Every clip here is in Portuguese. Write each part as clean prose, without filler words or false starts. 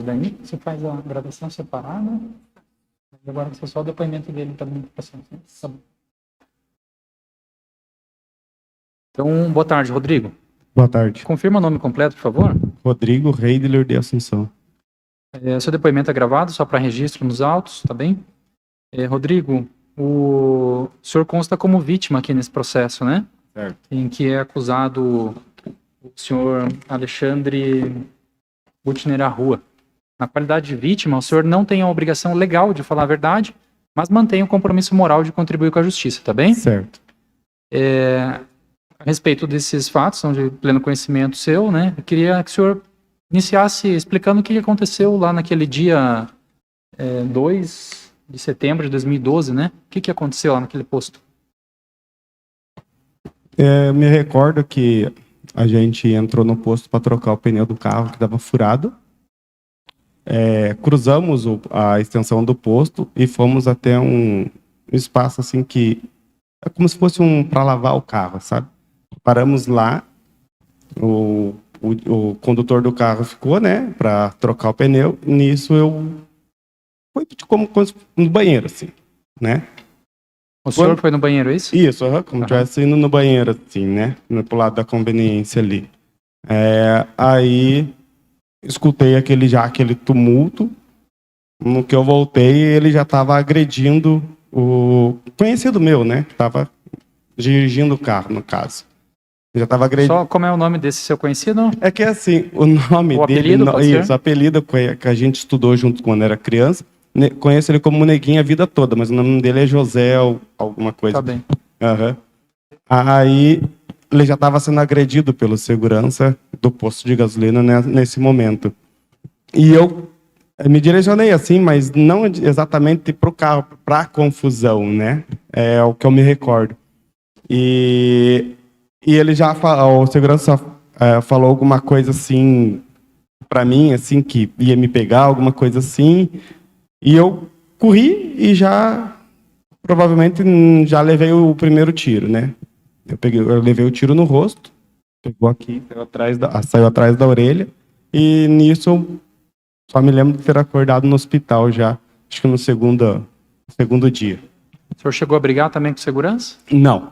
Daí você faz a gravação separada. E agora vai ser só o depoimento dele também. Tá bom. Então, boa tarde, Rodrigo. Boa tarde. Confirma o nome completo, por favor. Rodrigo Reidler de Assunção. Seu depoimento é gravado, só para registro nos autos, tá bem? Rodrigo, o senhor consta como vítima aqui nesse processo, né? Certo. Em que é acusado o senhor Alexandre Butner Arrua. Na qualidade de vítima, o senhor não tem a obrigação legal de falar a verdade, mas mantém o compromisso moral de contribuir com a justiça, tá bem? Certo. A respeito desses fatos, são de pleno conhecimento seu, né? Eu queria que o senhor iniciasse explicando o que aconteceu lá naquele dia 2 de setembro de 2012, né? O que aconteceu lá naquele posto? Me recordo que a gente entrou no posto para trocar o pneu do carro que estava furado. Cruzamos a extensão do posto e fomos até um espaço assim que é como se fosse para lavar o carro, sabe? Paramos lá, o condutor do carro ficou, né, para trocar o pneu. Nisso eu fui como no banheiro, assim, né? O senhor foi no banheiro, é isso? Isso, como estivesse indo no banheiro, assim, né? Pro lado da conveniência ali. Aí escutei aquele tumulto. No que eu voltei, ele já estava agredindo o conhecido meu, né? Que estava dirigindo o carro, no caso. Já estava agredindo. Só como é o nome desse seu conhecido? É que assim, o nome o dele... Apelido, isso, o apelido que a gente estudou junto quando era criança. Conheço ele como Neguinho a vida toda, mas o nome dele é José ou alguma coisa. Tá bem. Uhum. Aí ele já estava sendo agredido pelo segurança do posto de gasolina, né, nesse momento. E eu me direcionei assim, mas não exatamente para o carro, para a confusão, né? É o que eu me recordo. E ele já o segurança falou alguma coisa assim para mim, assim, que ia me pegar, alguma coisa assim. E eu corri e provavelmente já levei o primeiro tiro, né? Eu levei o tiro no rosto, pegou aqui, saiu atrás da orelha, e nisso eu só me lembro de ter acordado no hospital já, acho que no segundo dia. O senhor chegou a brigar também com segurança? Não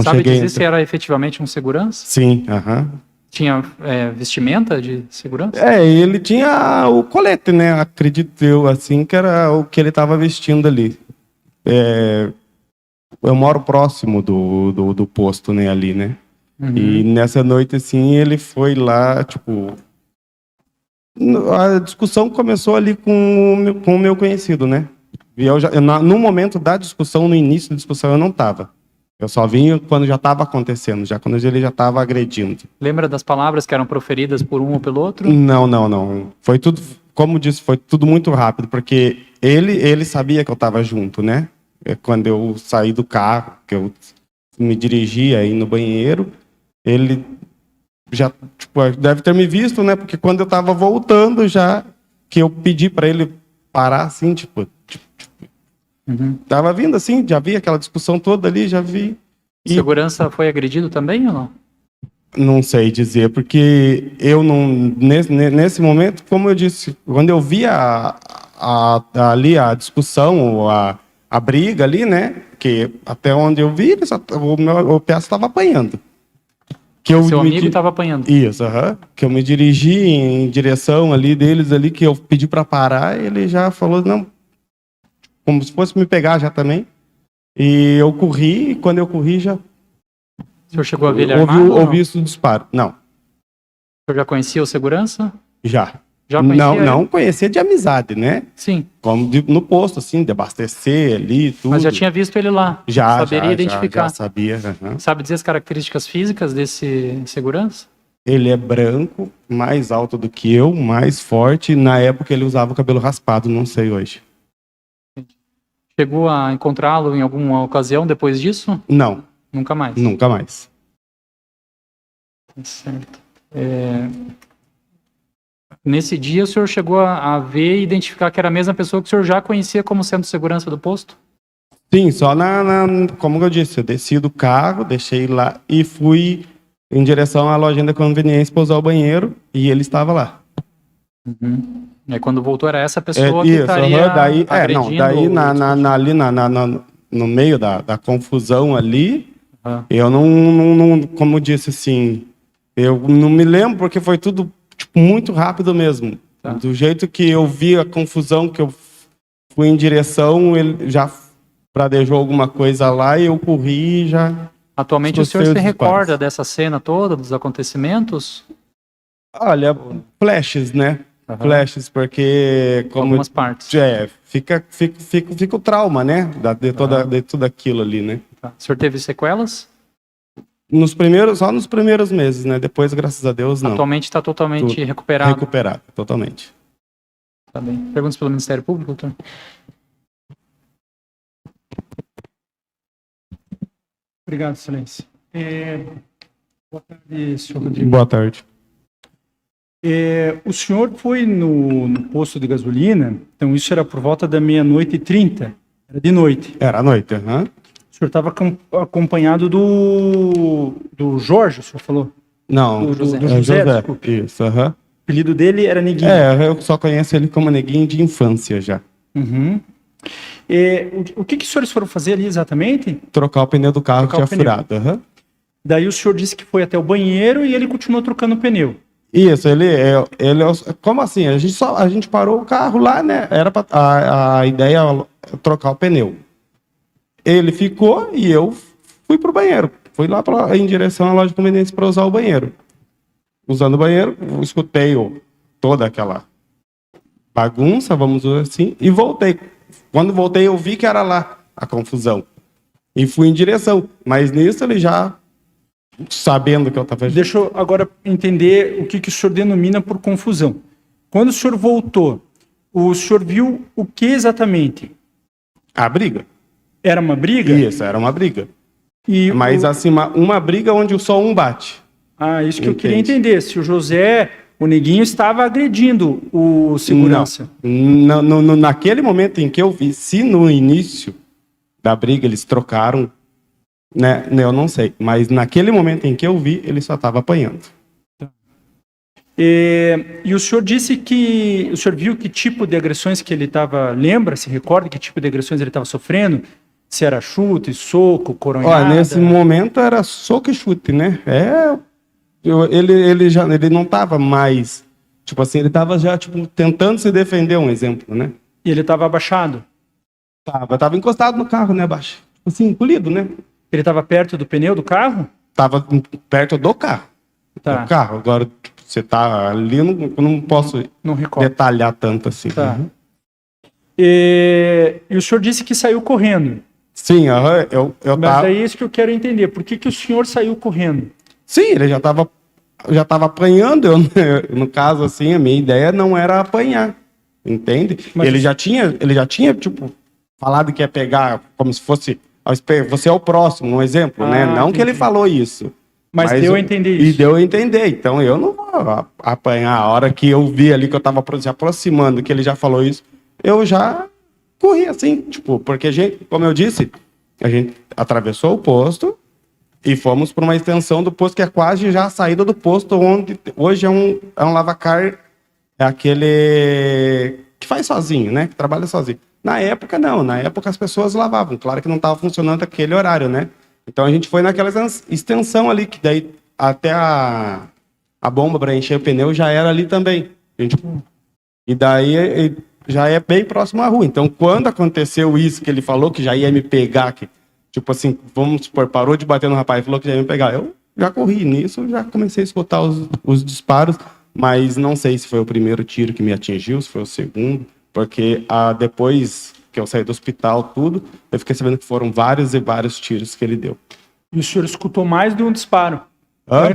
Sabe cheguei. Sabe dizer se era efetivamente um segurança? Sim, Tinha vestimenta de segurança? Ele tinha o colete, né? Acredito eu, assim, que era o que ele estava vestindo ali. Eu moro próximo do posto, né, ali, né? Uhum. E nessa noite, assim, ele foi lá, tipo... A discussão começou ali com o meu conhecido, né? E no momento da discussão, no início da discussão, eu não estava. Eu só vim quando já estava acontecendo, quando ele já estava agredindo. Lembra das palavras que eram proferidas por um ou pelo outro? Não. Foi tudo, como disse, foi tudo muito rápido, porque ele sabia que eu estava junto, né? Quando eu saí do carro, que eu me dirigi aí no banheiro, ele já deve ter me visto, né? Porque quando eu estava voltando que eu pedi para ele parar, assim, tava vindo assim, já vi aquela discussão toda ali, já vi. Segurança foi agredido também ou não? Não sei dizer, porque eu não... Nesse momento, como eu disse, quando eu vi ali a discussão, a briga ali, né? Que até onde eu vi, o peço estava apanhando. Seu amigo estava apanhando? Isso, que eu me dirigi em direção ali deles, ali, que eu pedi para parar, ele já falou, não... Como se fosse me pegar já também. E eu corri, e quando eu corri já... O senhor chegou a ver ele armado? Ouvi isso disparo. Não. O senhor já conhecia o segurança? Já. Já conhecia não conhecia de amizade, né? Sim. Como no posto, assim, de abastecer ali, tudo. Mas já tinha visto ele lá? Saberia identificar? Já sabia. Sabe dizer as características físicas desse segurança? Ele é branco, mais alto do que eu, mais forte. Na época ele usava o cabelo raspado, não sei hoje. Chegou a encontrá-lo em alguma ocasião depois disso? Não. Nunca mais? Nunca mais. Certo. Nesse dia o senhor chegou a ver e identificar que era a mesma pessoa que o senhor já conhecia como sendo segurança do posto? Sim, só como eu disse, eu desci do carro, deixei lá e fui em direção à lojinha da conveniência para usar o banheiro e ele estava lá. Uhum. E aí, quando voltou, era essa pessoa que Isso, estaria daí, agredindo... daí ali no meio da confusão ali, Aham. eu não, como eu disse assim, eu não me lembro porque foi tudo tipo, muito rápido mesmo. Tá. Do jeito que eu vi a confusão, que eu fui em direção, ele já pradejou alguma coisa lá e eu corri e já... Atualmente, o senhor escutei se os disparos. recorda dessa cena toda, dos acontecimentos? Olha, flashes, né? Aham. Flashes, porque como Algumas partes. fica o trauma, né? De tudo aquilo ali, né? Tá. O senhor teve sequelas? Só nos primeiros meses, né? Depois, graças a Deus, não. Atualmente está totalmente Tudo. recuperado. Recuperado, totalmente. Tá bem. Perguntas pelo Ministério Público, doutor? Obrigado, excelência. Boa tarde, senhor Rodrigo. Boa tarde. O senhor foi no posto de gasolina, então isso era por volta da 00:30, era de noite. Era à noite, aham. O senhor estava acompanhado do Jorge, o senhor falou? Não, Do José. José. Desculpe. Isso, aham. O apelido dele era Neguinho. Eu só conheço ele como Neguinho de infância já. Uhum. O que os senhores foram fazer ali exatamente? Trocar o pneu do carro que Trocar tinha o pneu. furado, aham. Daí o senhor disse que foi até o banheiro e ele continuou trocando o pneu. Isso, como assim? A gente parou o carro lá, né? Era a ideia é trocar o pneu. Ele ficou e eu fui pro banheiro. Fui lá em direção à loja de conveniência para usar o banheiro. Usando o banheiro, eu escutei toda aquela bagunça, vamos dizer assim, e voltei. Quando voltei, eu vi que era lá a confusão. E fui em direção. Mas nisso ele já, sabendo que eu estava... Deixa eu agora entender o que o senhor denomina por confusão. Quando o senhor voltou, o senhor viu o que exatamente? A briga. Era uma briga? Isso, era uma briga. E Mas assim, uma briga onde só um bate. isso que eu queria Entende. entender. Se o José, o Neguinho, estava agredindo o segurança. Naquele momento em que eu vi, se no início da briga eles trocaram, né? Eu não sei. Mas naquele momento em que eu vi, ele só estava apanhando. E o senhor disse que... O senhor viu que tipo de agressões que ele estava... Lembra, se recorda que tipo de agressões ele estava sofrendo? Se era chute, soco, coronhada? Olha, nesse momento era soco e chute, né? Ele não estava mais... Tipo assim, ele estava já tipo, tentando se defender, um exemplo, né? E ele estava abaixado? Tava encostado no carro, né, baixo? Tipo assim, encolhido, né? Ele estava perto do pneu do carro? Tava perto do carro. Tá. Do carro. Agora, tipo, você tá ali, eu não posso Não recordo. detalhar tanto assim. Tá. Uhum. E o senhor disse que saiu correndo. Sim, eu Mas tava... é isso que eu quero entender. Por que o senhor saiu correndo? Sim, ele já tava apanhando. No caso, assim, a minha ideia não era apanhar. Entende? Mas ele já tinha, tipo, falado que ia pegar como se fosse... Você é o próximo, um exemplo, né? Não que ele entendi. falou isso. Mas deu a entender E isso. deu a entender. Então, eu não vou apanhar. A hora que eu vi ali que eu tava se aproximando, que ele já falou isso, eu já corri assim, tipo, porque a gente, como eu disse, a gente atravessou o posto e fomos para uma extensão do posto que é quase já a saída do posto, onde hoje é um lavacar, é aquele que faz sozinho, né? Que trabalha sozinho. Na época, não. Na época, as pessoas lavavam. Claro que não estava funcionando aquele horário, né? Então, a gente foi naquela extensão ali, que daí até a bomba para encher o pneu já era ali também. E daí já é bem próximo à rua. Então, quando aconteceu isso, que ele falou que já ia me pegar, que, tipo assim, vamos supor, parou de bater no rapaz e falou que já ia me pegar, eu já corri nisso, já comecei a escutar os disparos, mas não sei se foi o primeiro tiro que me atingiu, se foi o segundo, porque depois que eu saí do hospital, tudo, eu fiquei sabendo que foram vários e vários tiros que ele deu. E o senhor escutou mais de um disparo? Hã?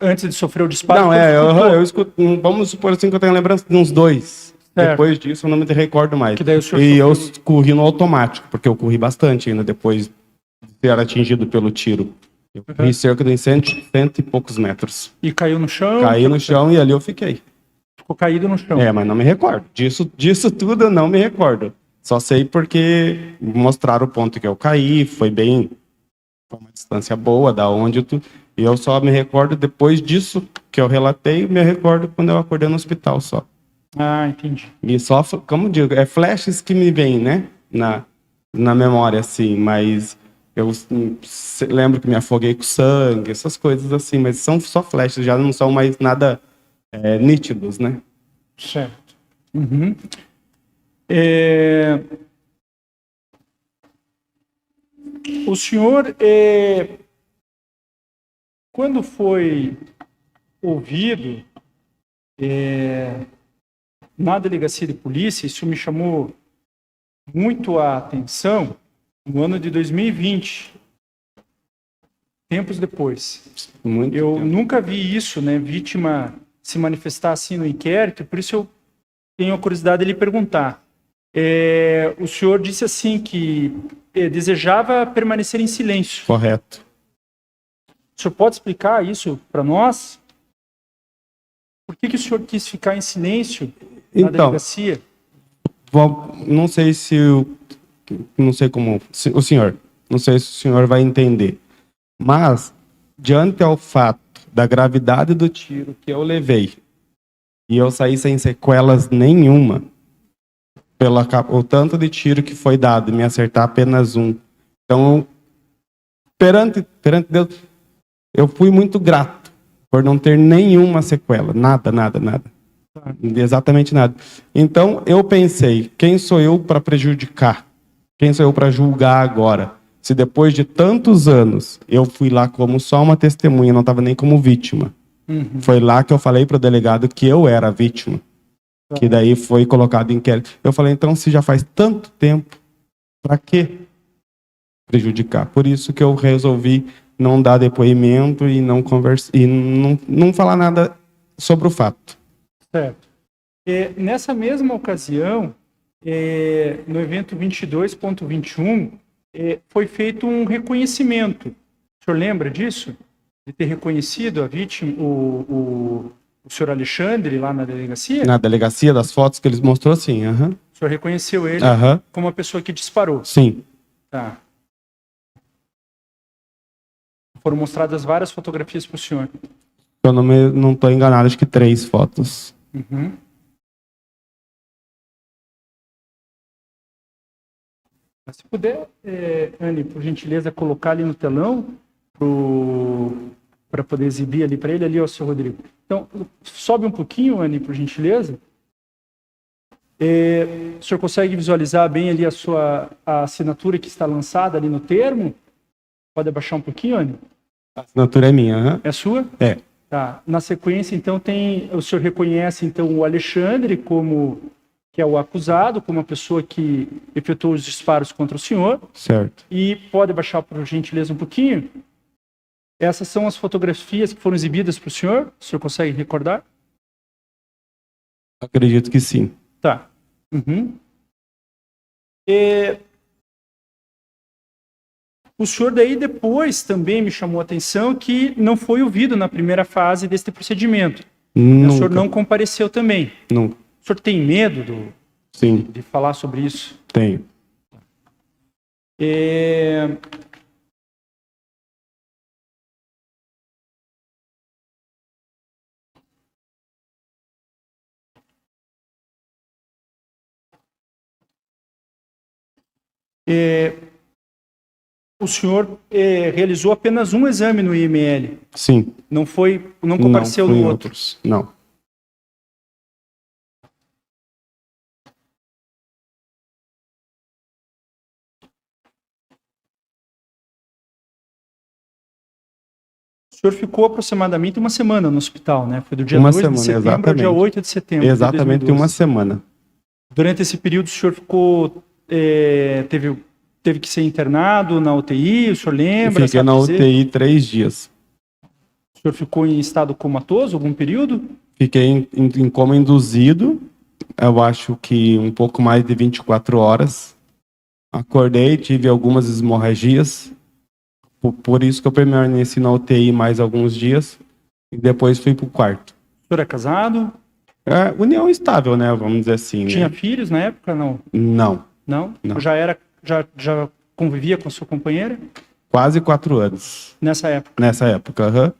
Antes de sofrer o disparo? Não, o senhor escutou? eu escuto, vamos supor assim que eu tenho lembrança de uns 2. Certo. Depois disso, eu não me recordo mais. Que daí o senhor E eu sofreu- corri no automático, porque eu corri bastante ainda depois de ser atingido pelo tiro. Eu corri cerca de 100 e poucos metros. E caiu no chão? Caí no chão e ali eu fiquei. Ficou caído no chão. Mas não me recordo. Disso tudo eu não me recordo. Só sei porque mostraram o ponto que eu caí, foi uma distância boa da onde e eu só me recordo depois disso que eu relatei, me recordo quando eu acordei no hospital só. Ah, entendi. E só, como eu digo, é flashes que me vêm, né? Na memória, assim, mas eu lembro que me afoguei com sangue, essas coisas assim, mas são só flashes, já não são mais nada nítidos, né? Certo. Uhum. É, O senhor, quando foi ouvido na delegacia de polícia, isso me chamou muito a atenção no ano de 2020, tempos depois. Muito Eu tempo. nunca vi isso, né? Vítima se manifestar assim no inquérito, por isso eu tenho a curiosidade de lhe perguntar. O senhor disse assim que desejava permanecer em silêncio. Correto. O senhor pode explicar isso para nós? Por que o senhor quis ficar em silêncio na Então, delegacia? não sei se não sei como o senhor, não sei se o senhor vai entender, mas diante ao fato da gravidade do tiro que eu levei e eu saí sem sequelas nenhuma, o tanto de tiro que foi dado e me acertar apenas um, então perante Deus eu fui muito grato por não ter nenhuma sequela, nada. Exatamente nada. Então eu pensei, quem sou eu para prejudicar? Quem sou eu para julgar agora? Se depois de tantos anos eu fui lá como só uma testemunha, não estava nem como vítima. Uhum. Foi lá que eu falei para o delegado que eu era a vítima. Que daí foi colocado em inquérito. Eu falei, então se já faz tanto tempo, para que prejudicar? Por isso que eu resolvi não dar depoimento e não conversar e não falar nada sobre o fato. Certo. Nessa mesma ocasião, no evento 22.21, foi feito um reconhecimento. O senhor lembra disso? De ter reconhecido a vítima, o senhor Alexandre, lá na delegacia? Na delegacia, das fotos que eles mostrou, sim. O senhor reconheceu ele como a pessoa que disparou? Sim. Tá. Foram mostradas várias fotografias para o senhor. Eu não estou enganado, acho que 3 fotos. Uhum. Mas se puder, Anne, por gentileza, colocar ali no telão para poder exibir ali para ele, ali, ó, seu Rodrigo. Então, sobe um pouquinho, Anne, por gentileza. O senhor consegue visualizar bem ali a assinatura que está lançada ali no termo? Pode abaixar um pouquinho, Anne? A assinatura é minha. É sua? É. Tá. Na sequência, então, o senhor reconhece então o Alexandre que é o acusado, como a pessoa que efetuou os disparos contra o senhor. Certo. E pode baixar, por gentileza, um pouquinho. Essas são as fotografias que foram exibidas para o senhor consegue recordar? Acredito que sim. Tá. Uhum. O senhor daí depois também me chamou a atenção que não foi ouvido na primeira fase deste procedimento. Nunca. O senhor não compareceu também. Nunca. O senhor tem medo Sim. de falar sobre isso? Tenho. O senhor realizou apenas um exame no IML? Sim. Não compareceu no outro? Outros. Não. O senhor ficou aproximadamente uma semana no hospital, né? Foi do dia 2 de setembro ao dia 8 de setembro. Exatamente uma semana. Durante esse período, o senhor ficou. Teve que ser internado na UTI, o senhor lembra? Fiquei na UTI 3 dias. O senhor ficou em estado comatoso algum período? Fiquei em coma induzido, eu acho que um pouco mais de 24 horas. Acordei, tive algumas hemorragias. Por isso que eu permaneci na UTI mais alguns dias. E depois fui para o quarto. O senhor é casado? União estável, né? Vamos dizer assim. Tinha né? filhos na época? Não. Não. Não? Não. Já convivia com a sua companheira? Quase 4 anos. Nessa época? Nessa época, aham.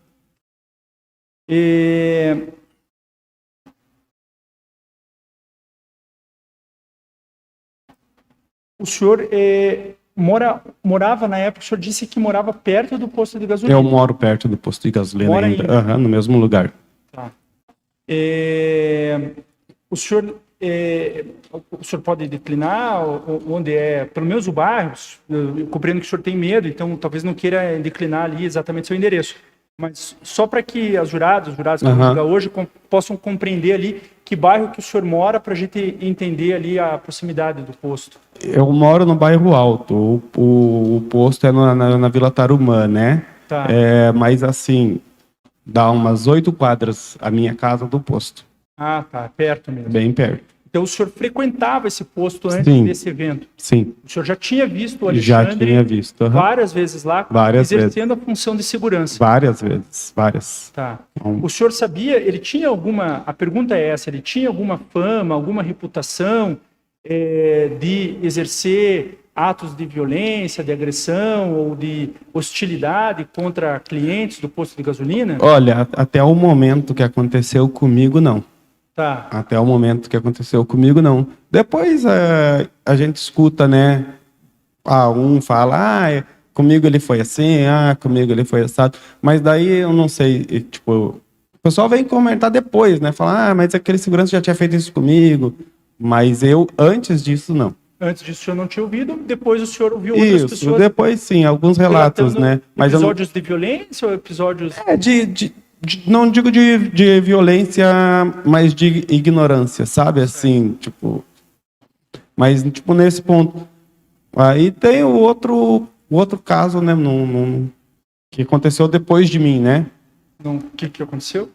O senhor morava na época, o senhor disse que morava perto do posto de gasolina. Eu moro perto do posto de gasolina Mora ainda. ainda? Aham, no mesmo lugar. Tá. O senhor pode declinar onde é, pelo menos o bairro, eu compreendo que o senhor tem medo, então talvez não queira declinar ali exatamente seu endereço. Mas só para que os jurados que vão julgar hoje possam compreender ali que bairro que o senhor mora, para a gente entender ali a proximidade do posto. Eu moro no bairro Alto. O posto é na Vila Tarumã, né? Tá. Mas assim, dá umas 8 quadras a minha casa do posto. Ah, tá. Perto mesmo. Bem perto. Então o senhor frequentava esse posto antes Sim. desse evento? Sim. O senhor já tinha visto o Já Alexandre tinha visto. Aham. várias vezes lá, Várias exercendo a função de segurança? Várias vezes. Várias. Tá. Então, O senhor sabia, ele tinha alguma, a pergunta é essa, ele tinha alguma fama, alguma reputação de exercer atos de violência, de agressão ou de hostilidade contra clientes do posto de gasolina? olha, até o momento que aconteceu comigo, não. Tá. Até o momento que aconteceu comigo, não. Depois a gente escuta, né? Um fala, comigo ele foi assim, comigo ele foi assado. Mas daí eu não sei, tipo, o pessoal vem comentar depois, né? Falar, mas aquele segurança já tinha feito isso comigo. Mas eu, antes disso, não. Antes disso o senhor não tinha ouvido, depois o senhor ouviu outras Isso, pessoas depois sim, alguns relatos, relatando né? Mas eu não- episódios de violência ou episódios... não digo de violência, mas de ignorância, sabe? Assim, tipo. Mas, tipo, nesse ponto. Aí tem o outro caso, né? Que aconteceu depois de mim, né? O que aconteceu?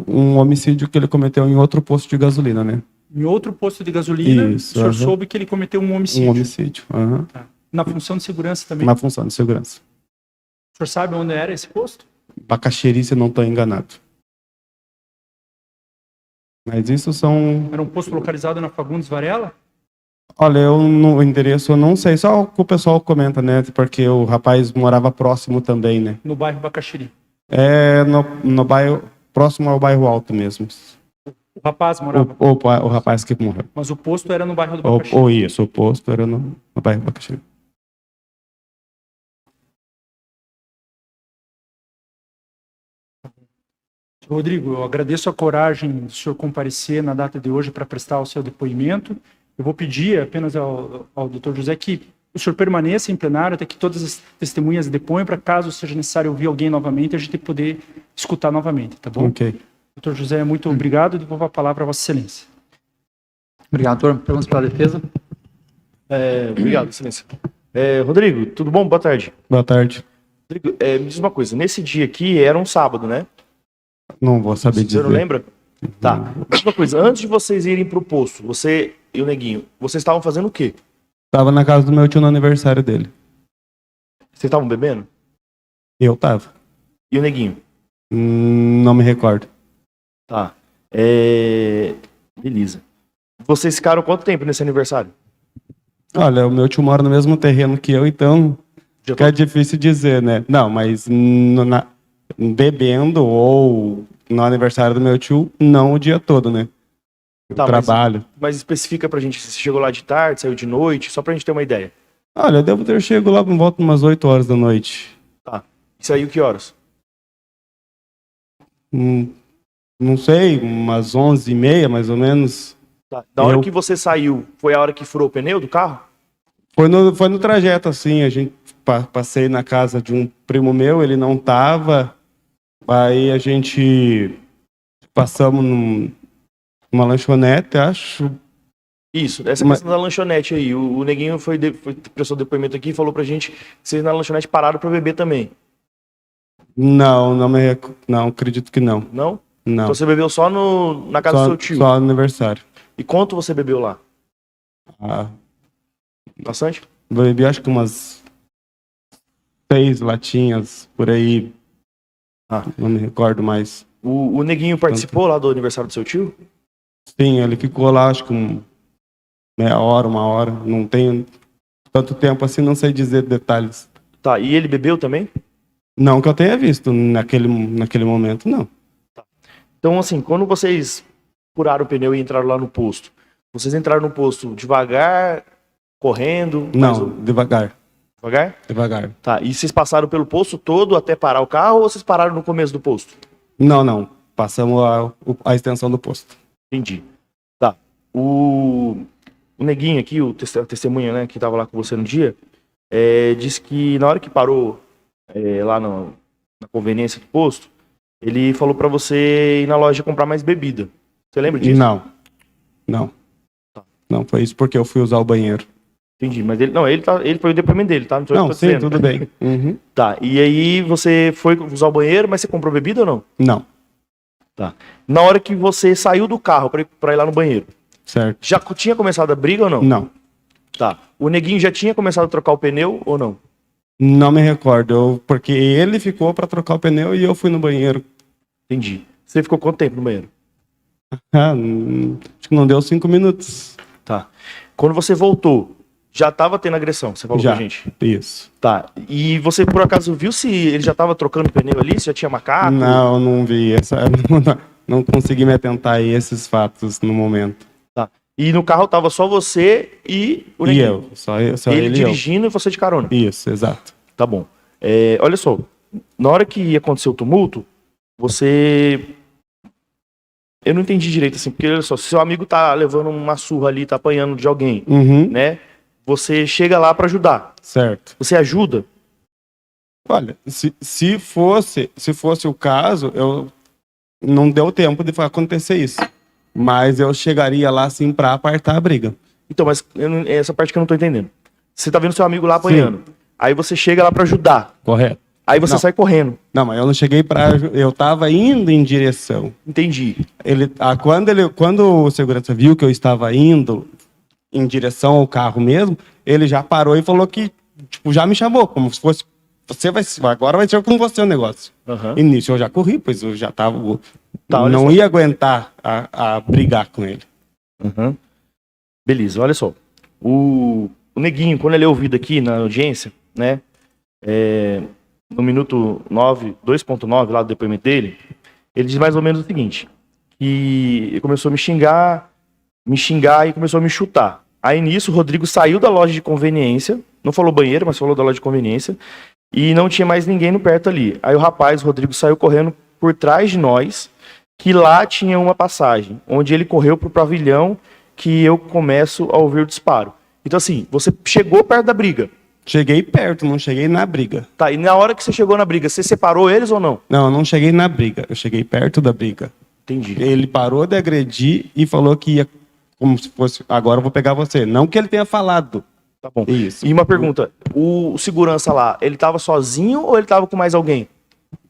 Um homicídio que ele cometeu em outro posto de gasolina, né? Em outro posto de gasolina, Isso, o senhor aham. soube que ele cometeu um homicídio. Um homicídio. Aham. Tá. Na função de segurança também. Na função de segurança. O senhor sabe onde era esse posto? Bacaxeri, se não estou enganado. Mas isso são. Era um posto localizado na Fagundes Varela? Olha, o endereço eu não sei, só o que o pessoal comenta, né? Porque o rapaz morava próximo também, né? No bairro Bacaxiri. No bairro, próximo ao bairro Alto mesmo. O rapaz morava. O rapaz que morreu. Mas o posto era no bairro do Bacaxiri. Isso, o posto era no bairro Bacaxiri. Rodrigo, eu agradeço a coragem do senhor comparecer na data de hoje para prestar o seu depoimento. Eu vou pedir apenas ao doutor José que o senhor permaneça em plenário até que todas as testemunhas deponham, para caso seja necessário ouvir alguém novamente, a gente poder escutar novamente, tá bom? Ok. Doutor José, muito obrigado. Devolvo a palavra a Vossa Excelência. Obrigado, doutor. Perguntas pela defesa? Obrigado, excelência. Rodrigo, tudo bom? Boa tarde. Boa tarde. Rodrigo, me diz uma coisa, nesse dia aqui era um sábado, né? Não vou saber Você dizer. não lembra? Tá. Me diz uma coisa, antes de vocês irem pro posto, você e o Neguinho, vocês estavam fazendo o quê? Tava na casa do meu tio no aniversário dele. Vocês estavam bebendo? Eu tava. E o Neguinho? Não me recordo. Tá. Beleza. Vocês ficaram quanto tempo nesse aniversário? Olha, o meu tio mora no mesmo terreno que eu, então Já fica difícil dizer, né? Não, mas bebendo ou no aniversário do meu tio, não o dia todo, né? Eu Tá, trabalho. Mas especifica pra gente se você chegou lá de tarde, saiu de noite, só pra gente ter uma ideia. Olha, eu devo ter chego lá por volta umas 8 horas da noite. Tá. E saiu que horas? Não sei, umas 11h30, mais ou menos. Tá. Da hora que você saiu, foi a hora que furou o pneu do carro? Foi no trajeto, assim, a gente passei na casa de um primo meu, ele não tava. Aí a gente passamos numa lanchonete, acho. Isso, essa questão da lanchonete aí. O Neguinho prestou depoimento aqui e falou pra gente que vocês na lanchonete pararam pra beber também. Não, acredito que não. Não? Não. Então você bebeu só na casa do seu tio. Só no aniversário. E quanto você bebeu lá? Ah, Bastante? bebi acho que umas 6 latinhas por aí. Não me recordo mais. O Neguinho participou lá do aniversário do seu tio? Sim, ele ficou lá acho que meia hora, 1 hora. Não tenho tanto tempo assim, não sei dizer detalhes. Tá, e ele bebeu também? Não que eu tenha visto naquele momento, não. Tá. Então, assim, quando vocês furaram o pneu e entraram lá no posto, vocês entraram no posto devagar, correndo? Não, devagar. Devagar? Devagar. Tá, e vocês passaram pelo posto todo até parar o carro ou vocês pararam no começo do posto? Não. Passamos a extensão do posto. Entendi. Tá. O neguinho aqui, a testemunha, né, que tava lá com você no dia, disse que na hora que parou lá na conveniência do posto, ele falou pra você ir na loja comprar mais bebida. Você lembra disso? Não. Tá. Não, foi isso porque eu fui usar o banheiro. Entendi, mas ele foi o depoimento dele, tá? Não, sou eu que Não, tô sim, dizendo. tudo bem. Uhum. Tá, e aí você foi usar o banheiro, mas você comprou bebida ou não? Não, Tá. Na hora que você saiu do carro pra ir lá no banheiro, certo. já tinha começado a briga ou não? Não. Tá. O neguinho já tinha começado a trocar o pneu ou não? Não me recordo, porque ele ficou pra trocar o pneu e eu fui no banheiro. Entendi. Você ficou quanto tempo no banheiro? Acho que não deu 5 minutos. Tá. Quando você voltou, já tava tendo agressão, você falou Já. pra gente. Isso. Tá. E você, por acaso, viu se ele já tava trocando pneu ali? Se já tinha macaco? Não vi. Não consegui me atentar a esses fatos no momento. Tá. E no carro tava só você e o E neguinho? eu, só Ele ele e eu. dirigindo e você de carona? Isso, exato. Tá bom. Olha só, na hora que aconteceu o tumulto, você... Eu não entendi direito, assim, porque olha só, se seu amigo tá levando uma surra ali, tá apanhando de alguém, Uhum, né? Você chega lá pra ajudar. certo. Você ajuda? Olha, se fosse o caso, eu não deu tempo de acontecer isso. Mas eu chegaria lá, assim, pra apartar a briga. Então, mas essa parte que eu não tô entendendo. Você tá vendo seu amigo lá apanhando. Aí você chega lá pra ajudar. Correto. Aí você Não. sai correndo. Não, mas eu não cheguei pra... Eu tava indo em direção. Entendi. Quando o segurança viu que eu estava indo em direção ao carro mesmo, ele já parou e falou que, tipo, já me chamou, como se fosse, agora vai ser com você o negócio. Aham. E nisso eu já corri, pois eu já tava, Tá, olha não só. ia aguentar a brigar com ele. Uhum. Beleza, olha só. O neguinho, quando ele é ouvido aqui na audiência, né? No minuto 2.9 lá do depoimento dele, ele diz mais ou menos o seguinte: que ele começou a me xingar e começou a me chutar. Aí nisso o Rodrigo saiu da loja de conveniência, não falou banheiro, mas falou da loja de conveniência, e não tinha mais ninguém no perto ali. Aí o Rodrigo saiu correndo por trás de nós, que lá tinha uma passagem, onde ele correu pro pavilhão, que eu começo a ouvir o disparo. Então assim, você chegou perto da briga. Cheguei perto, não cheguei na briga. Tá, e na hora que você chegou na briga, você separou eles ou não? Não, eu não cheguei na briga, eu cheguei perto da briga. Entendi. Ele parou de agredir e falou que ia, como se fosse, agora eu vou pegar você. Não que ele tenha falado. Tá bom. Isso. E uma pergunta, o segurança lá, ele tava sozinho ou ele tava com mais alguém?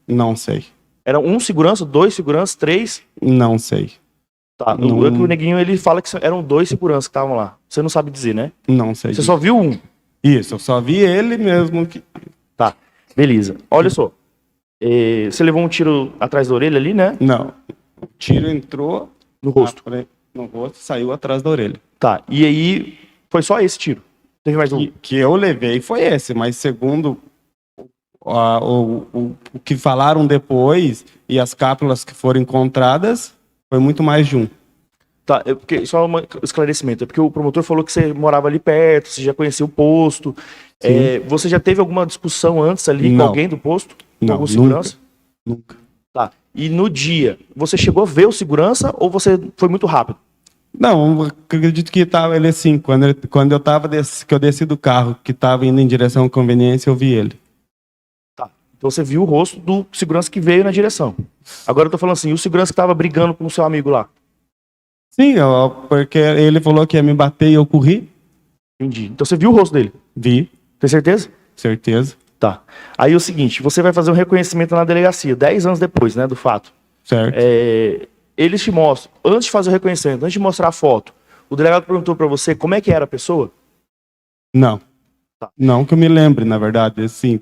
Não sei. Era um segurança, 2 seguranças, 3? Não sei. Tá, Não. o Neguinho, ele fala que eram 2 seguranças que estavam lá. Você não sabe dizer, né? Não sei. Você só viu um. Isso, eu só vi ele mesmo que. Tá, beleza. Olha só, você levou um tiro atrás da orelha ali, né? Não. O tiro entrou No rosto. no rosto, saiu atrás da orelha. Tá, e aí foi só esse tiro? Teve mais um? Que eu levei foi esse, mas segundo o que falaram depois e as cápsulas que foram encontradas, foi muito mais de um. Tá, só um esclarecimento. É porque o promotor falou que você morava ali perto, você já conhecia o posto. Você já teve alguma discussão antes ali com Não. alguém do posto? Com Não, algum segurança? Nunca. Tá. E no dia, você chegou a ver o segurança ou você foi muito rápido? Não, eu acredito que tava ele assim, quando eu tava que eu desci do carro, que tava indo em direção à conveniência, eu vi ele. Tá. Então você viu o rosto do segurança que veio na direção. Agora eu tô falando assim, o segurança que tava brigando com o seu amigo lá. Sim, porque ele falou que ia me bater e eu corri. Entendi. Então você viu o rosto dele? Vi, Tem certeza? certeza. Tá. Aí o seguinte, você vai fazer um reconhecimento na delegacia, 10 anos depois, né, do fato. Certo. Eles te mostram, antes de fazer o reconhecimento, antes de mostrar a foto, o delegado perguntou pra você como é que era a pessoa? Não. Tá. Não que eu me lembre, na verdade, assim.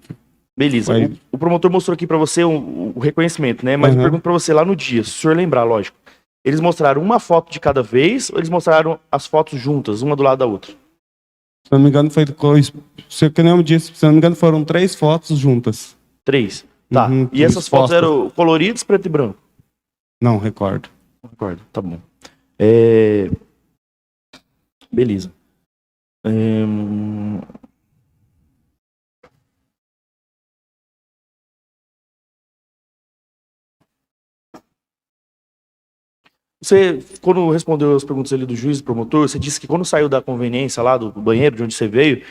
Beleza. Mas- O promotor mostrou aqui pra você o reconhecimento, né? Mas eu Uhum. pergunto pra você lá no dia, se o senhor lembrar, lógico. Eles mostraram uma foto de cada vez ou eles mostraram as fotos juntas, uma do lado da outra? Se não me engano, se eu não disse, se não me engano, foram 3 fotos juntas. 3. Tá. Uhum, E essas fotos expostas. eram coloridas, preto e branco? Não recordo. Não recordo. Tá bom. Beleza. Você, quando respondeu as perguntas ali do juiz e do promotor, você disse que quando saiu da conveniência lá do banheiro, de onde você veio,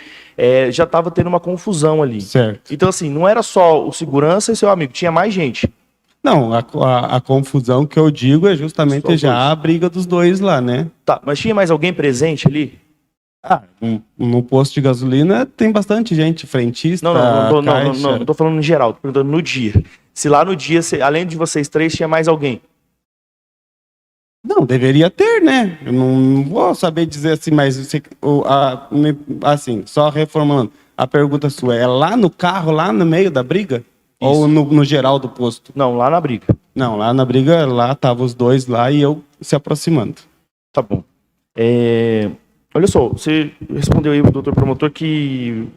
já estava tendo uma confusão ali. Certo. Então, assim, não era só o segurança e seu amigo, tinha mais gente. Não, a confusão que eu digo é justamente Só já dois. a briga dos dois lá, né? Tá, mas tinha mais alguém presente ali? No posto de gasolina tem bastante gente, frentista, caixa. Não tô falando em geral, tô perguntando no dia. Se lá no dia, além de vocês três, tinha mais alguém. Não, deveria ter, né? Eu não vou saber dizer assim, mas assim, só reformulando. A pergunta sua é lá no carro, lá no meio da briga? Ou no geral do posto? Não, lá na briga. Não, lá na briga, lá estavam os dois lá e eu se aproximando. Tá bom. Olha só, você respondeu aí, doutor promotor, que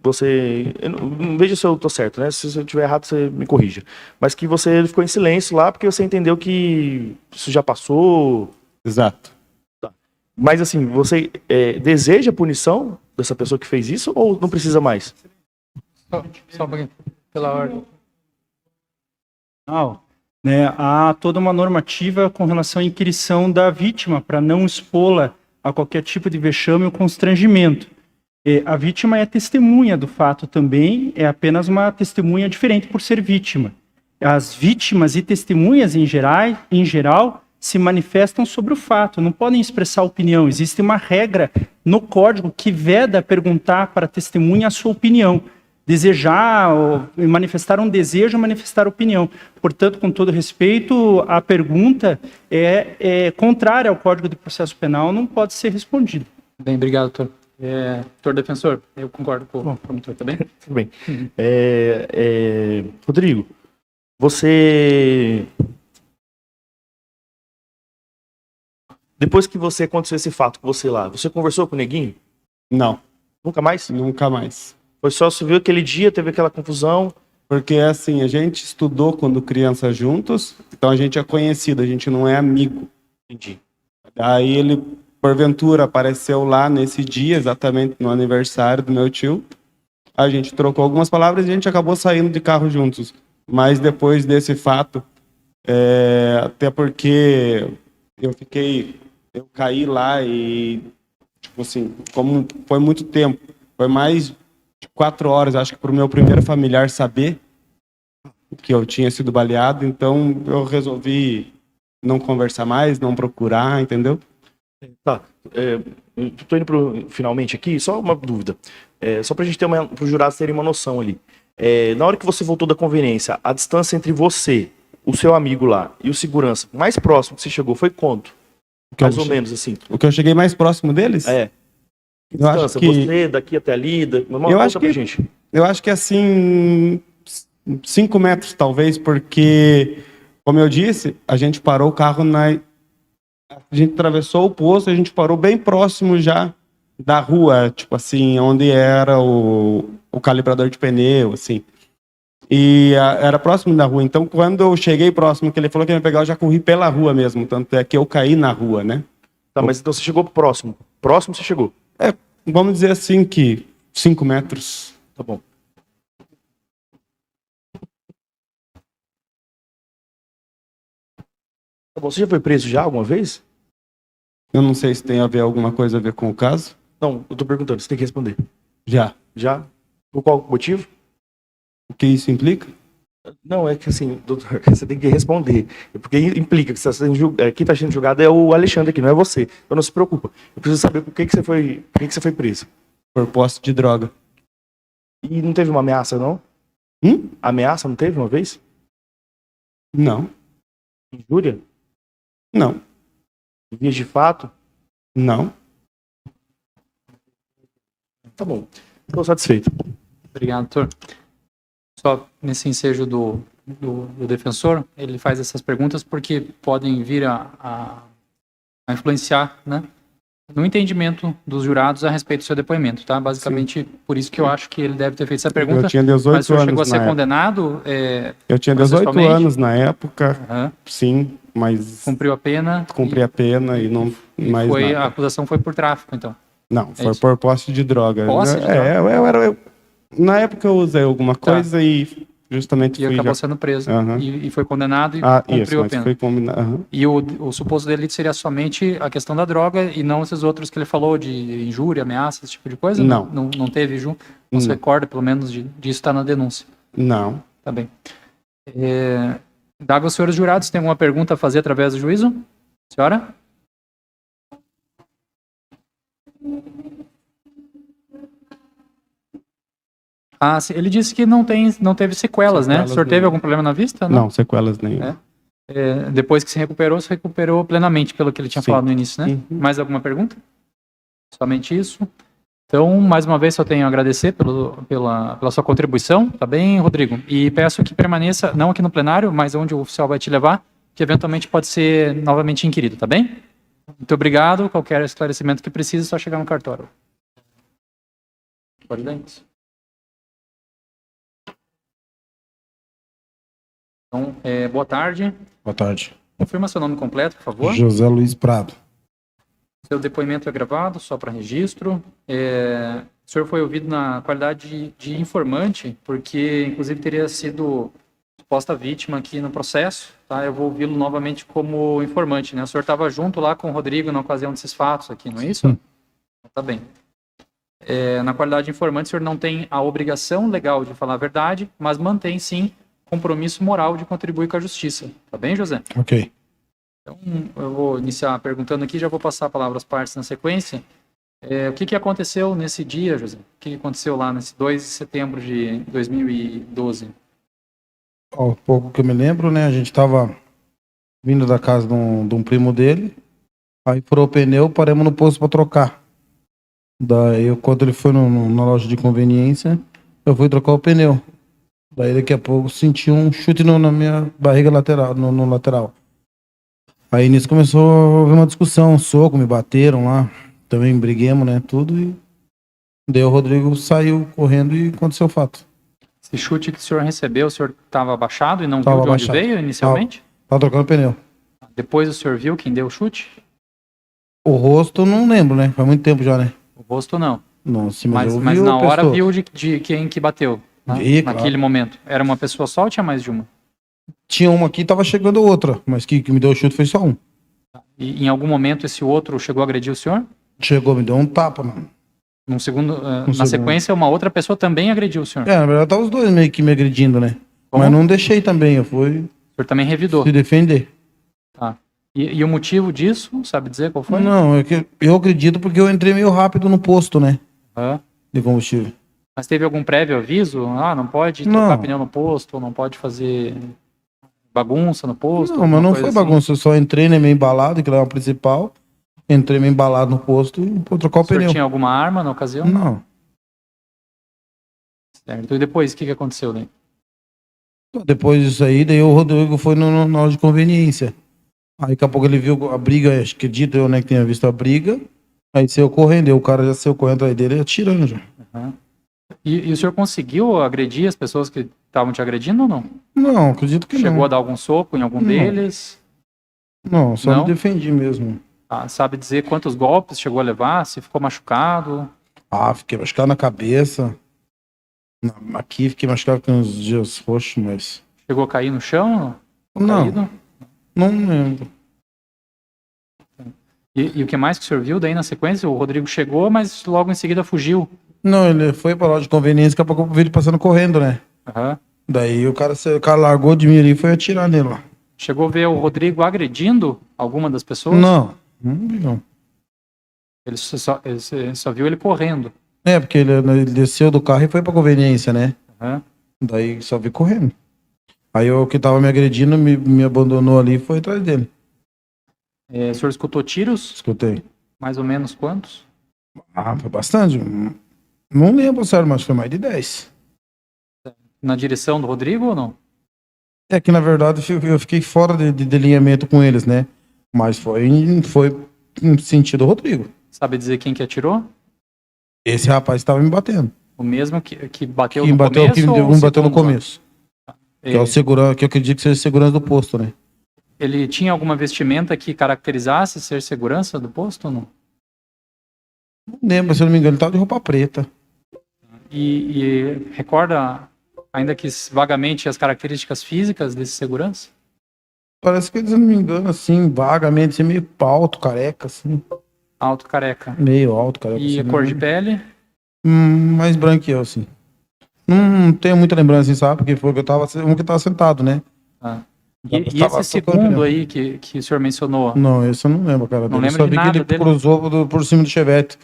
você... Eu não vejo se eu tô certo, né? Se eu estiver errado, você me corrija. Mas que você ficou em silêncio lá porque você entendeu que isso já passou. Exato. Mas assim, você deseja a punição dessa pessoa que fez isso ou não precisa mais? Só um pouquinho, pela ordem. Não, né, há toda uma normativa com relação à inquirição da vítima para não expô-la a qualquer tipo de vexame ou constrangimento. A vítima é testemunha do fato também, é apenas uma testemunha diferente por ser vítima. As vítimas e testemunhas em geral se manifestam sobre o fato, não podem expressar opinião. Existe uma regra no código que veda perguntar para a testemunha a sua opinião. Desejar, ou manifestar um desejo, manifestar opinião. Portanto, com todo respeito, a pergunta é contrária ao Código de Processo Penal, não pode ser respondida. Bem, obrigado, doutor. Doutor defensor, eu concordo com o promotor, tá bem? Tudo bem. Rodrigo, você... Depois que você aconteceu esse fato com você lá, você conversou com o Neguinho? Não, Nunca mais? nunca mais. Foi só você viu aquele dia, teve aquela confusão. Porque assim, a gente estudou quando criança juntos, então a gente é conhecido, a gente não é amigo. Entendi. Aí ele, porventura, apareceu lá nesse dia, exatamente no aniversário do meu tio. A gente trocou algumas palavras e a gente acabou saindo de carro juntos. Mas depois desse fato, até porque eu caí lá e, tipo assim, como foi muito tempo, foi mais de 4 horas, acho que para o meu primeiro familiar saber que eu tinha sido baleado, então eu resolvi não conversar mais, não procurar, entendeu? Tá. Tô indo finalmente aqui, só uma dúvida. Só pra gente ter para os jurados terem uma noção ali. Na hora que você voltou da conveniência, a distância entre você, o seu amigo lá e o segurança mais próximo que você chegou foi quanto? Mais ou menos assim. O que eu cheguei mais próximo deles? Eu acho Distância, que você daqui até ali, eu acho que gente. Eu acho que assim 5 metros talvez, porque como eu disse, a gente parou o carro a gente atravessou o posto, a gente parou bem próximo já da rua, tipo assim, onde era o calibrador de pneu, assim. E era próximo da rua. Então, quando eu cheguei próximo, que ele falou que ia me pegar, eu já corri pela rua mesmo. Tanto é que eu caí na rua, né? Tá, mas então você chegou próximo. Próximo você chegou. Vamos dizer assim que 5 metros. Tá bom. Tá bom, você já foi preso já alguma vez? Eu não sei se tem alguma coisa a ver com o caso. Não, eu tô perguntando, você tem que responder. Já. Já? Por qual motivo? O que isso implica? Não, é que assim, doutor, você tem que responder. Porque implica que quem está sendo julgado é o Alexandre aqui, não é você. Então não se preocupa. Eu preciso saber por que você foi preso. Por posse de droga. E não teve uma ameaça, não? Ameaça não teve uma vez? Não. Injúria? Não. Vias de fato? Não. Tá bom. Estou satisfeito. Obrigado, doutor. Só nesse ensejo do defensor, ele faz essas perguntas porque podem vir a influenciar, né, no entendimento dos jurados a respeito do seu depoimento, tá? Basicamente, por isso que eu acho que ele deve ter feito essa pergunta. Eu tinha 18 mas o senhor anos chegou a ser na condenado? Eu tinha 18 anos na época, sim, mas cumpriu a pena? cumpri a pena e não mais a nada. acusação foi por tráfico, então? Não, foi isso? por posse de droga. Posse de Na época eu usei alguma coisa e justamente E fui acabou já... sendo preso. Aham. E foi condenado e Isso, cumpriu a mas pena. foi combinado. Aham. E o suposto delito seria somente a questão da droga e não esses outros que ele falou de injúria, ameaça, esse tipo de coisa? Não. Não teve, Ju? Não se Não. recorda, pelo menos, disso está na denúncia. Não. Tá bem. Dago aos senhores jurados, tem alguma pergunta a fazer através do juízo? Senhora? Ah, sim, ele disse que não teve sequelas, né? O senhor teve algum problema na vista? Não, sequelas nenhuma. Depois que se recuperou plenamente, pelo que ele tinha Sim. falado no início, né? Uhum. Mais alguma pergunta? Somente isso. Então, mais uma vez, só tenho a agradecer pela sua contribuição, tá bem, Rodrigo? E peço que permaneça, não aqui no plenário, mas onde o oficial vai te levar, que eventualmente pode ser novamente inquirido, tá bem? Muito obrigado. Qualquer esclarecimento que precise, é só chegar no cartório. Pode dar isso. Então, boa tarde. Boa tarde. Confirma seu nome completo, por favor. José Luiz Prado. Seu depoimento é gravado, só para registro. O senhor foi ouvido na qualidade de informante, porque, inclusive, teria sido suposta vítima aqui no processo. Tá? Eu vou ouvi-lo novamente como informante, né? O senhor estava junto lá com o Rodrigo na ocasião desses fatos aqui, não é isso? Sim. Tá bem. Na qualidade de informante, o senhor não tem a obrigação legal de falar a verdade, mas mantém, sim, compromisso moral de contribuir com a justiça. Tá bem, José? Ok. Então, eu vou iniciar perguntando aqui, já vou passar a palavra às partes na sequência. O que aconteceu nesse dia, José? O que aconteceu lá nesse 2 de setembro de 2012? Ao pouco que eu me lembro, né? A gente estava vindo da casa de um primo dele. Aí furou o pneu, paramos no posto para trocar. Daí, quando ele foi na loja de conveniência, eu fui trocar o pneu. Daí, daqui a pouco, senti um chute na minha barriga lateral, no lateral. Aí, nisso, começou a haver uma discussão, um soco, me bateram lá. Também briguemos, né, tudo. E daí o Rodrigo saiu correndo e aconteceu o fato. Esse chute que o senhor recebeu, o senhor estava abaixado e não Tava viu de onde abaixado. veio inicialmente? Tava trocando pneu. Depois o senhor viu quem deu o chute? O rosto, não lembro, né? Faz muito tempo já, né? O rosto não. Não, sim, Mas eu vi na a hora pessoa. viu de quem que bateu, né? Vi, claro. Naquele momento. Era uma pessoa só ou tinha mais de uma? Tinha uma aqui e tava chegando outra, mas que me deu o chute foi só um. E em algum momento esse outro chegou a agredir o senhor? Chegou, me deu um tapa, mano. Na segundo. sequência, uma outra pessoa também agrediu o senhor. Na verdade, tava os dois meio que me agredindo, né? Como? Mas não deixei também, eu fui O senhor também revidou. se defender. Tá. E o motivo disso, sabe dizer qual foi? Não, é que eu acredito porque eu entrei meio rápido no posto, né? Ah. De combustível. Mas teve algum prévio aviso? Não pode Não. trocar pneu no posto, não pode fazer bagunça no posto? Não, mas alguma não coisa foi assim? bagunça, eu só entrei, né, meio embalado, que era o principal. Entrei meio embalado no posto e vou trocar o O senhor pneu. tinha alguma arma na ocasião? Não. Certo. E depois, o que aconteceu, né? Depois disso aí, daí o Rodrigo foi na loja de conveniência. Aí daqui a pouco ele viu a briga, acho que acredito eu, né, que tenha visto a briga. Aí saiu correndo, aí o cara já saiu correndo atrás dele, atirando já. Uhum. E o senhor conseguiu agredir as pessoas que estavam te agredindo ou não? Não, acredito que Chegou não. a dar algum soco em algum Não. deles? Não, só Não? me defendi mesmo. Sabe dizer quantos golpes chegou a levar? Se ficou machucado? Fiquei machucado na cabeça. Aqui fiquei machucado com uns dias roxos, mas... Chegou a cair no chão? Não, Caído? não lembro. E o que mais que o senhor viu daí na sequência? O Rodrigo chegou, mas logo em seguida fugiu. Não, ele foi pra loja de conveniência, daqui a pouco eu vi ele passando correndo, né? Uhum. Daí o cara largou de mim ali e foi atirar nele lá. Chegou a ver o Rodrigo agredindo alguma das pessoas? Não, não vi não. Ele só viu ele correndo. É, porque ele desceu do carro e foi pra conveniência, né? Uhum. Daí só vi correndo. Aí o que tava me agredindo me abandonou ali e foi atrás dele. O senhor escutou tiros? Escutei. Mais ou menos quantos? Foi bastante. Não lembro, sério, mas foi mais de 10. Na direção do Rodrigo ou não? É que, na verdade, eu fiquei fora de alinhamento com eles, né? Mas foi no sentido Rodrigo. Sabe dizer quem que atirou? Esse rapaz estava me batendo. O mesmo que bateu Quem no bateu, começo? ou me bateu no segundo? começo. Que é o segurança, que eu acredito que seja segurança do posto, né? Ele tinha alguma vestimenta que caracterizasse ser segurança do posto ou não? Não lembro, se eu não me engano, ele tava de roupa preta. E recorda, ainda que vagamente, as características físicas desse segurança? Parece que, se eu não me engano, assim, vagamente, assim, meio alto, careca, assim. Alto, careca. Meio alto, careca. E a assim, cor de pele? mais branco que eu, assim. Não tenho muita lembrança, assim, sabe? Porque foi o que eu tava, um que tava sentado, né? Ah. Já E tava esse tocando segundo pneu. aí que o senhor mencionou, Não, esse eu não lembro, cara. Não dele. lembra Eu só de vi que nada ele dele? cruzou por cima do Chevette.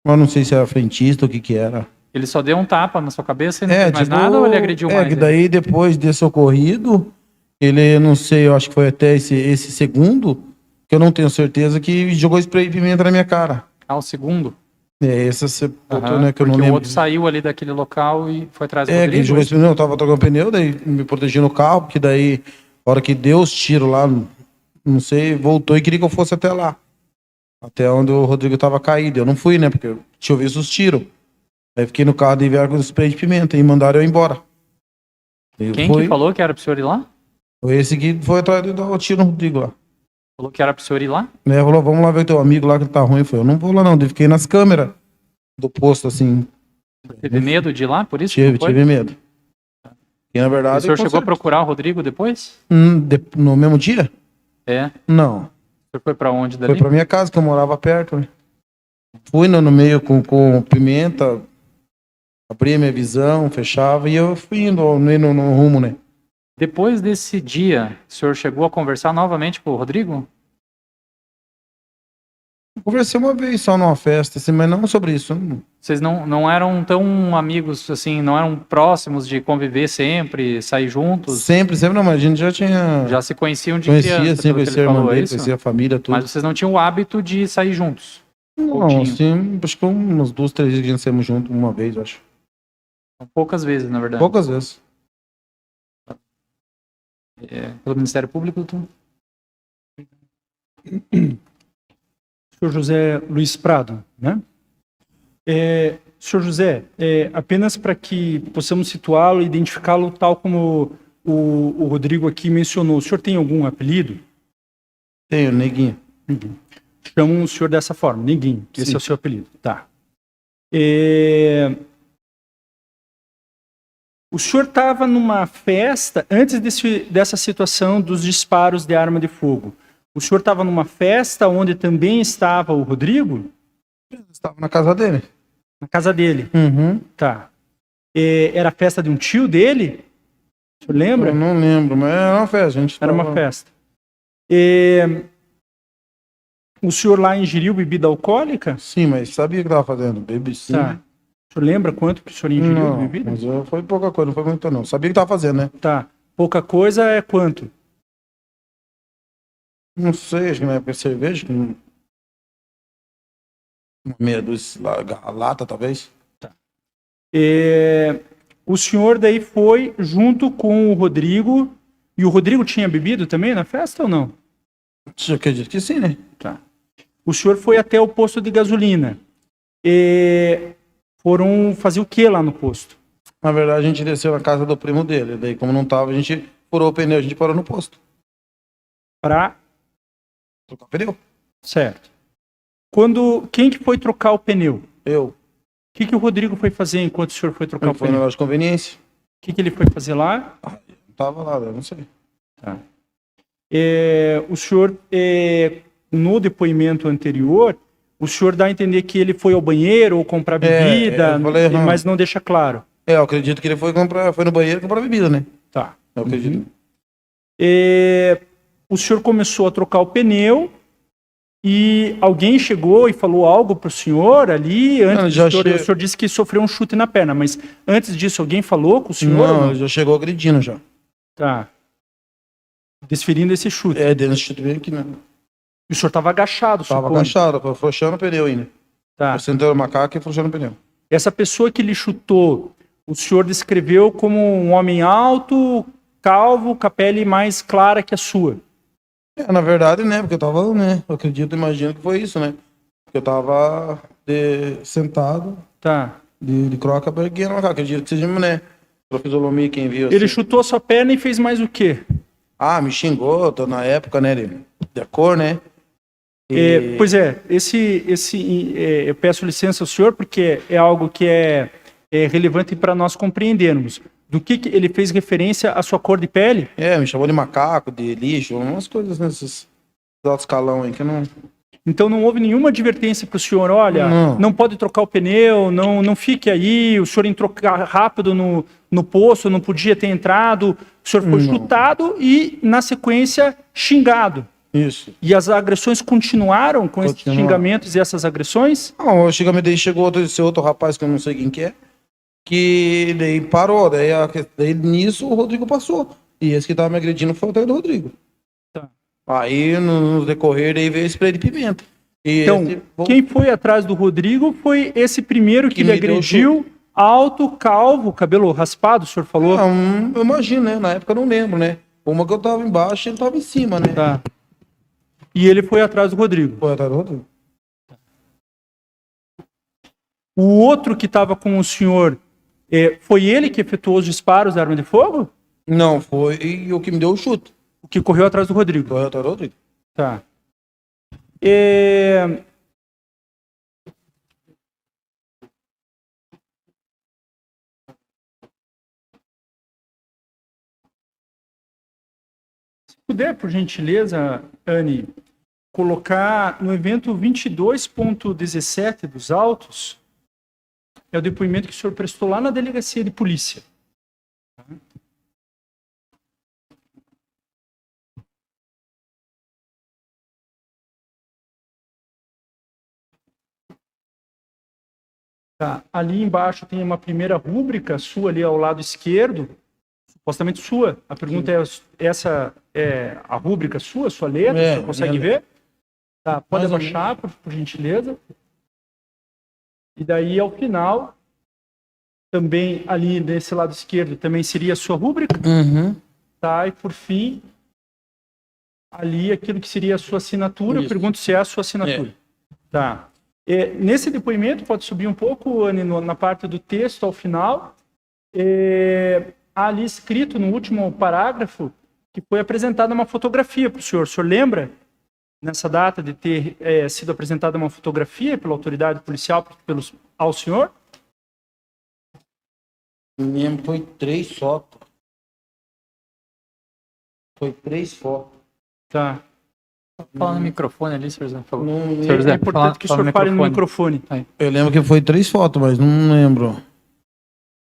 Mas não sei se era frentista ou o que que era. ele só deu um tapa na sua cabeça e não fez mais nada, ou ele agrediu mais? que ele? daí depois desse ocorrido, ele, não sei, eu acho que foi até esse segundo, que eu não tenho certeza, que jogou spray de pimenta na minha cara. Ah, o segundo? Essa você botou, Aham, né, que eu não porque o lembro. outro saiu ali daquele local e foi atrás do Que Rodrigo? jogou spray, não, eu tava trocando pneu, daí me protegi no carro, porque daí, a hora que deu os tiros lá, não sei, voltou e queria que eu fosse até lá. Até onde o Rodrigo tava caído. Eu não fui, né, porque eu tinha visto os tiros. Aí fiquei no carro e vieram com spray de pimenta e mandaram eu embora. Eu Quem fui, que falou que era pro senhor ir lá? Foi esse que foi atrás de dar o tiro no Rodrigo lá. Falou que era pro senhor ir lá? Né, falou, vamos lá ver teu amigo lá que ele tá ruim. Eu falei, eu não vou lá não. Eu fiquei nas câmeras do posto, assim. Teve medo de ir lá, por isso? que não Tive, foi? tive medo. E na O verdade. senhor chegou a procurar o Rodrigo depois? No mesmo dia? É. Não. O senhor foi pra onde dali? Foi pra minha casa, que eu morava perto, né? Fui no meio com pimenta, abri a minha visão, fechava e eu fui indo no rumo, né? Depois desse dia, o senhor chegou a conversar novamente com o Rodrigo? Conversei uma vez só numa festa, assim, mas não sobre isso. Vocês não eram tão amigos, assim, não eram próximos de conviver sempre, sair juntos? Sempre, não, mas a gente já tinha. Já se conheciam de Conhecia, criança, assim, pelo que conhecia a ele irmã falou, é dele, isso? conhecia a família, tudo. Mas vocês não tinham o hábito de sair juntos? Não, tinham? assim, acho que umas 2, 3 vezes que a gente saímos juntos, uma vez, eu acho. Poucas vezes, na verdade. Poucas vezes. Pelo Ministério Público, tu... Senhor José Luiz Prado, né? Senhor José, apenas para que possamos situá-lo e identificá-lo tal como o Rodrigo aqui mencionou, o senhor tem algum apelido? Tenho, neguinho. Chamam o senhor dessa forma, Neguinho, esse Sim. é o seu apelido. Tá. O senhor estava numa festa, antes dessa situação dos disparos de arma de fogo, o senhor estava numa festa onde também estava o Rodrigo? Estava na casa dele. Na casa dele. Uhum. Tá. Era a festa de um tio dele? O senhor lembra? Eu não lembro, mas era uma festa. A gente Era tava... uma festa. O senhor lá ingeriu bebida alcoólica? Sim, mas sabia o que estava fazendo. Bebi sim. Tá. O senhor lembra quanto que o senhor ingeriu de Não, bebida? mas foi pouca coisa, não foi muito não. Sabia o que estava fazendo, né? Tá. Pouca coisa é quanto? Não sei, acho que na época de cerveja. Uma meia dúzia, lata, talvez. O senhor daí foi junto com o Rodrigo. E o Rodrigo tinha bebido também na festa ou não? Eu acredito que sim, né? Tá. O senhor foi até o posto de gasolina. Foram fazer o que lá no posto? Na verdade, a gente desceu na casa do primo dele. Daí, como não tava, a gente furou o pneu, a gente parou no posto. Para... Trocar o pneu. Certo. Quem que foi trocar o pneu? Eu. O que o Rodrigo foi fazer enquanto o senhor foi trocar o Foi na pneu? loja de conveniência. O que ele foi fazer lá? Não tava lá, eu não sei. Tá. O senhor, no depoimento anterior, o senhor dá a entender que ele foi ao banheiro ou comprar bebida, eu falei, mas não deixa claro. Eu acredito que ele foi no banheiro comprar bebida, né? Tá. Eu acredito. O senhor começou a trocar o pneu e alguém chegou e falou algo para o senhor ali? Antes Não, o senhor disse que sofreu um chute na perna, mas antes disso alguém falou com o senhor? Não, já chegou agredindo já. Tá. Desferindo esse chute. Dentro desse chute bem aqui, né? E o senhor estava agachado, Tava suponho. agachado, afrouxando o pneu ainda. Tá. Eu sentei no macaco e afrouxando o pneu. Essa pessoa que lhe chutou, o senhor descreveu como um homem alto, calvo, com a pele mais clara que a sua. Na verdade, né? Porque eu tava, né? Eu acredito, imagino que foi isso, né? Porque eu tava sentado, Tá. de croca, berguinha no macaco. Acredito que seja, né? Profisolomi, quem viu. Ele assim. chutou a sua perna e fez mais o quê? Me xingou, tô na época, né? De cor, né? Pois é, eu peço licença ao senhor, porque é algo que é relevante para nós compreendermos. Do que ele fez referência à sua cor de pele? Me chamou de macaco, de lixo, umas coisas nesses altos escalão aí que eu não... Então não houve nenhuma advertência para o senhor, olha, não pode trocar o pneu, não fique aí, o senhor entrou rápido no poço, não podia ter entrado, o senhor foi chutado e, na sequência, xingado. Isso. E as agressões continuaram com esses xingamentos e essas agressões? Não, o xingamento daí chegou esse outro rapaz que eu não sei quem que é, que daí parou, daí nisso o Rodrigo passou. E esse que tava me agredindo foi o atrás do Rodrigo. Tá. Aí no decorrer daí veio esse spray de pimenta. E Então, quem foi atrás do Rodrigo foi esse primeiro que lhe agrediu, alto, calvo, cabelo raspado, o senhor falou? Não, eu imagino, né? Na época eu não lembro, né? Uma que eu tava embaixo e ele tava em cima, né? Tá. E ele foi atrás do Rodrigo. Foi atrás do Rodrigo. O outro que estava com o senhor, foi ele que efetuou os disparos da arma de fogo? Não, foi o que me deu o chute. O que correu atrás do Rodrigo? Foi atrás do Rodrigo. Tá. Se puder, por gentileza, Anne, colocar no evento 22.17 dos autos, é o depoimento que o senhor prestou lá na delegacia de polícia. Tá. Ali embaixo tem uma primeira rúbrica sua ali ao lado esquerdo, supostamente sua. A pergunta é, essa é a rúbrica sua letra? O senhor consegue ver? Tá, pode abaixar, por gentileza. E daí, ao final, também ali desse lado esquerdo, também seria a sua rúbrica. Tá, e por fim, ali aquilo que seria a sua assinatura. Eu pergunto se é a sua assinatura. Tá. Nesse depoimento, pode subir um pouco, Anne, na parte do texto ao final. Há ali escrito no último parágrafo que foi apresentada uma fotografia para o senhor. O senhor lembra, nessa data, de ter sido apresentada uma fotografia pela autoridade policial ao senhor? Lembro, foi 3 fotos. Foi 3 fotos. Tá. Fala no microfone ali, senhor José, por favor. É importante que o senhor fale no microfone. Eu lembro que foi 3 fotos, mas não lembro.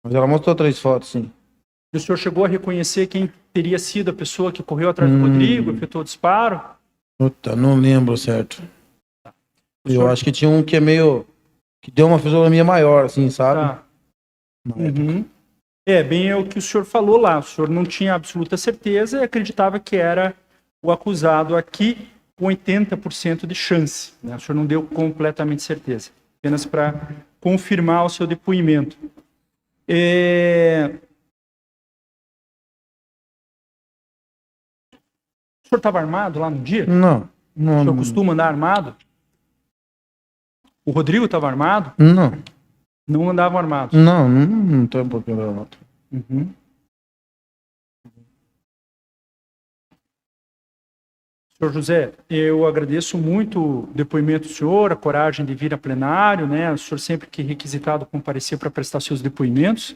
Mas ela mostrou 3 fotos, sim. E o senhor chegou a reconhecer quem teria sido a pessoa que correu atrás do Rodrigo, efetuou o disparo? Puta, não lembro certo. Eu senhor... acho que tinha um que é meio... que deu uma fisionomia maior, assim, sabe? Tá. Bem é o que o senhor falou lá. O senhor não tinha absoluta certeza e acreditava que era o acusado aqui com 80% de chance. Né? O senhor não deu completamente certeza. Apenas para confirmar o seu depoimento. O senhor estava armado lá no dia? Não. O senhor costuma andar armado? O Rodrigo estava armado? Não. Não andavam armados? Não estou um pouquinho armado. Senhor José, eu agradeço muito o depoimento do senhor, a coragem de vir a plenário, né? O senhor sempre que requisitado comparecer para prestar seus depoimentos.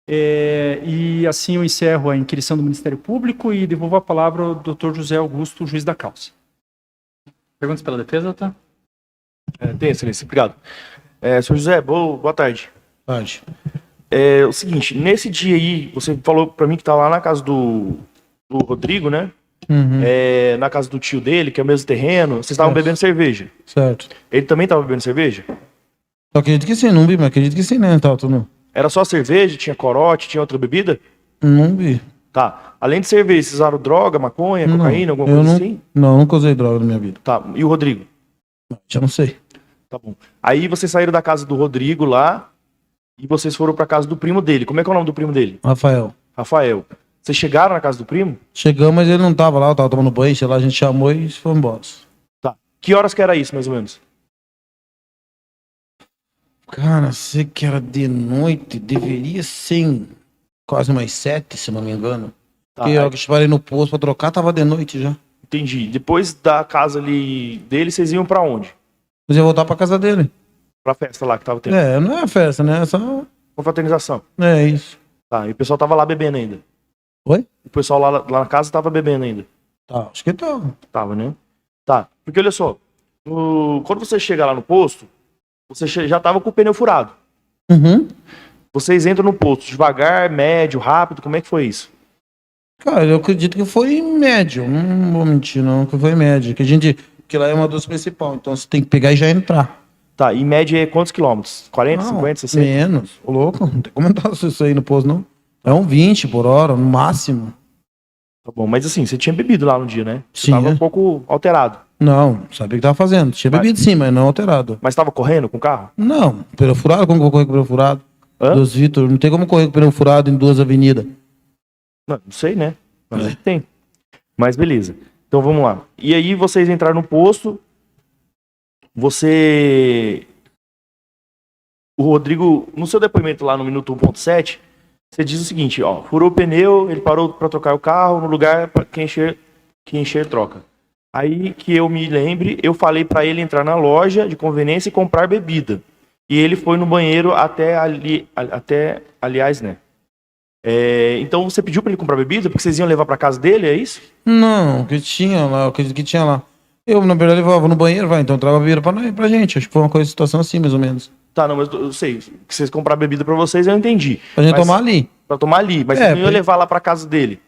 E assim eu encerro a inquirição do Ministério Público e devolvo a palavra ao Dr. José Augusto, juiz da causa. Perguntas pela defesa, doutor? Tem, excelência. Obrigado. Senhor José, boa tarde. Tarde. O seguinte, nesse dia aí, você falou para mim que estava lá na casa do Rodrigo, né? Na casa do tio dele, que é o mesmo terreno, vocês estavam bebendo cerveja. Certo. Ele também estava bebendo cerveja? Eu acredito que sim, não vi, mas acredito que sim, né? Era só cerveja, tinha corote, tinha outra bebida? Não vi. Tá. Além de cerveja, vocês usaram droga, maconha, cocaína, alguma coisa assim? Não, nunca usei droga na minha vida. Tá. E o Rodrigo? Já não sei. Tá bom. Aí vocês saíram da casa do Rodrigo lá e vocês foram pra casa do primo dele. Como é que é o nome do primo dele? Rafael. Rafael. Vocês chegaram na casa do primo? Chegamos, mas ele não tava lá, eu tava tomando banho, sei lá, a gente chamou e foi embora. Tá. Que horas que era isso, mais ou menos? Cara, sei que era de noite, deveria ser quase mais 7, se não me engano. Tá. Porque eu parei no posto pra trocar, tava de noite já. Entendi. Depois da casa ali dele, vocês iam pra onde? Mas ia voltar pra casa dele. Pra festa lá que tava tendo. É, não é festa, né? É só. Confraternização. É isso. Tá, e o pessoal tava lá bebendo ainda. Oi? O pessoal lá na casa tava bebendo ainda. Tá, acho que tá. Tava, né? Tá. Porque olha só, quando você chega lá no posto, você já tava com o pneu furado. Uhum. Vocês entram no posto devagar, médio, rápido, como é que foi isso? Cara, eu acredito que foi médio. Não vou mentir, não, que foi médio. Que lá é uma dos principais, então você tem que pegar e já entrar. Tá, em média é quantos quilômetros? 40, Não, 50, 60? menos. Ô, louco, não tem como entrar isso aí no posto, não. É um 20 por hora, no máximo. Tá bom, mas assim, você tinha bebido lá no dia, né? Você Sim, tava é. um pouco alterado. Não, sabia o que tava fazendo. Tinha bebido sim, mas não alterado. Mas tava correndo com o carro? Não, pneu furado, como que eu vou correr com pneu furado? Hã? Dos Vitor, não tem como correr com pneu furado em duas avenidas. Não sei, né? Mas tem. Mas beleza. Então vamos lá. E aí vocês entraram no posto. O Rodrigo, no seu depoimento lá no minuto 1.7, você diz o seguinte, ó, furou o pneu, ele parou para trocar o carro no lugar para que encher troca. Aí que eu me lembre, eu falei para ele entrar na loja de conveniência e comprar bebida. E ele foi no banheiro até ali, aliás, né? Então você pediu para ele comprar bebida porque vocês iam levar para casa dele, é isso? Não, que tinha lá, o que tinha lá. Eu, na verdade, levava no banheiro, vai, então traga bebida pra gente. Acho que foi uma coisa, situação assim, mais ou menos. Tá, não, mas eu sei, que vocês compraram bebida para vocês, eu entendi. Pra gente Mas- tomar ali. Pra tomar ali, mas É, vocês não iam levar lá pra casa dele,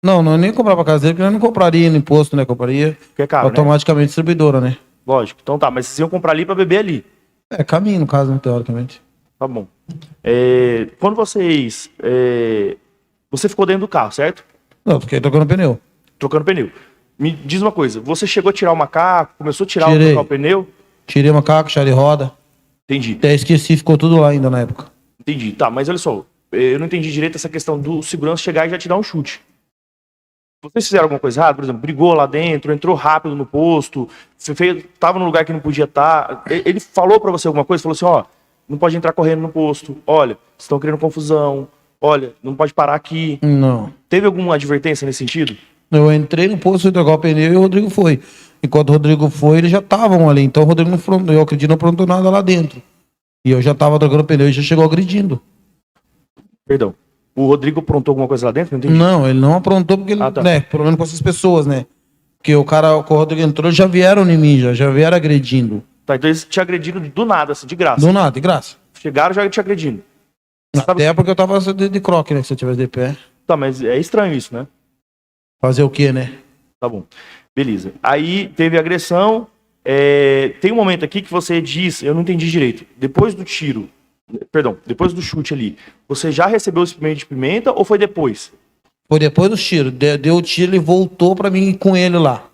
Não, não nem comprar pra casa dele, porque nós não compraria no imposto, né? Compraria que é caro, né? automaticamente distribuidora, né? Lógico. Então tá, mas vocês iam comprar ali pra beber ali. É, caminho, no caso, né, teoricamente. Tá bom. Quando vocês... você ficou dentro do carro, certo? Não, fiquei trocando pneu. Trocando pneu. Me diz uma coisa, você chegou a tirar o macaco, começou a tirar Tirei. trocar o pneu? Tirei macaco, chave de roda. Entendi, Até esqueci, ficou tudo lá ainda na época. entendi. Tá, mas olha só, eu não entendi direito essa questão do segurança chegar e já te dar um chute. Vocês fizeram alguma coisa errada? Por exemplo, brigou lá dentro, entrou rápido no posto, tava num lugar que não podia estar. Ele falou pra você alguma coisa? Falou assim, ó, não pode entrar correndo no posto. Olha, vocês estão criando confusão. Olha, não pode parar aqui. Não. Teve alguma advertência nesse sentido? Eu entrei no posto, fui trocar o pneu e o Rodrigo foi. Enquanto o Rodrigo foi, eles já estavam ali. Então o Rodrigo não afrontou, eu acredito, não aprontou nada lá dentro. E eu já tava trocando pneu e já chegou agredindo. Perdão. O Rodrigo aprontou alguma coisa lá dentro? Não entendi. Não, ele não aprontou porque ele, Tá. né, problema com essas pessoas, né? Porque o cara, o Rodrigo entrou, já vieram em mim, já vieram agredindo. Tá, então eles te agrediram do nada, assim, de graça. Do nada, de graça. Chegaram já te agredindo. Você tava- Até porque eu tava de croque, né? Se eu tivesse de pé. Tá, mas é estranho isso, né? Fazer o quê, né? Tá bom. Beleza. Aí teve agressão. Tem um momento aqui que você diz, eu não entendi direito. Depois do tiro, perdão, depois do chute ali, você já recebeu o spray de pimenta ou foi depois? Foi depois do tiro. Deu o tiro, ele voltou pra mim com ele lá.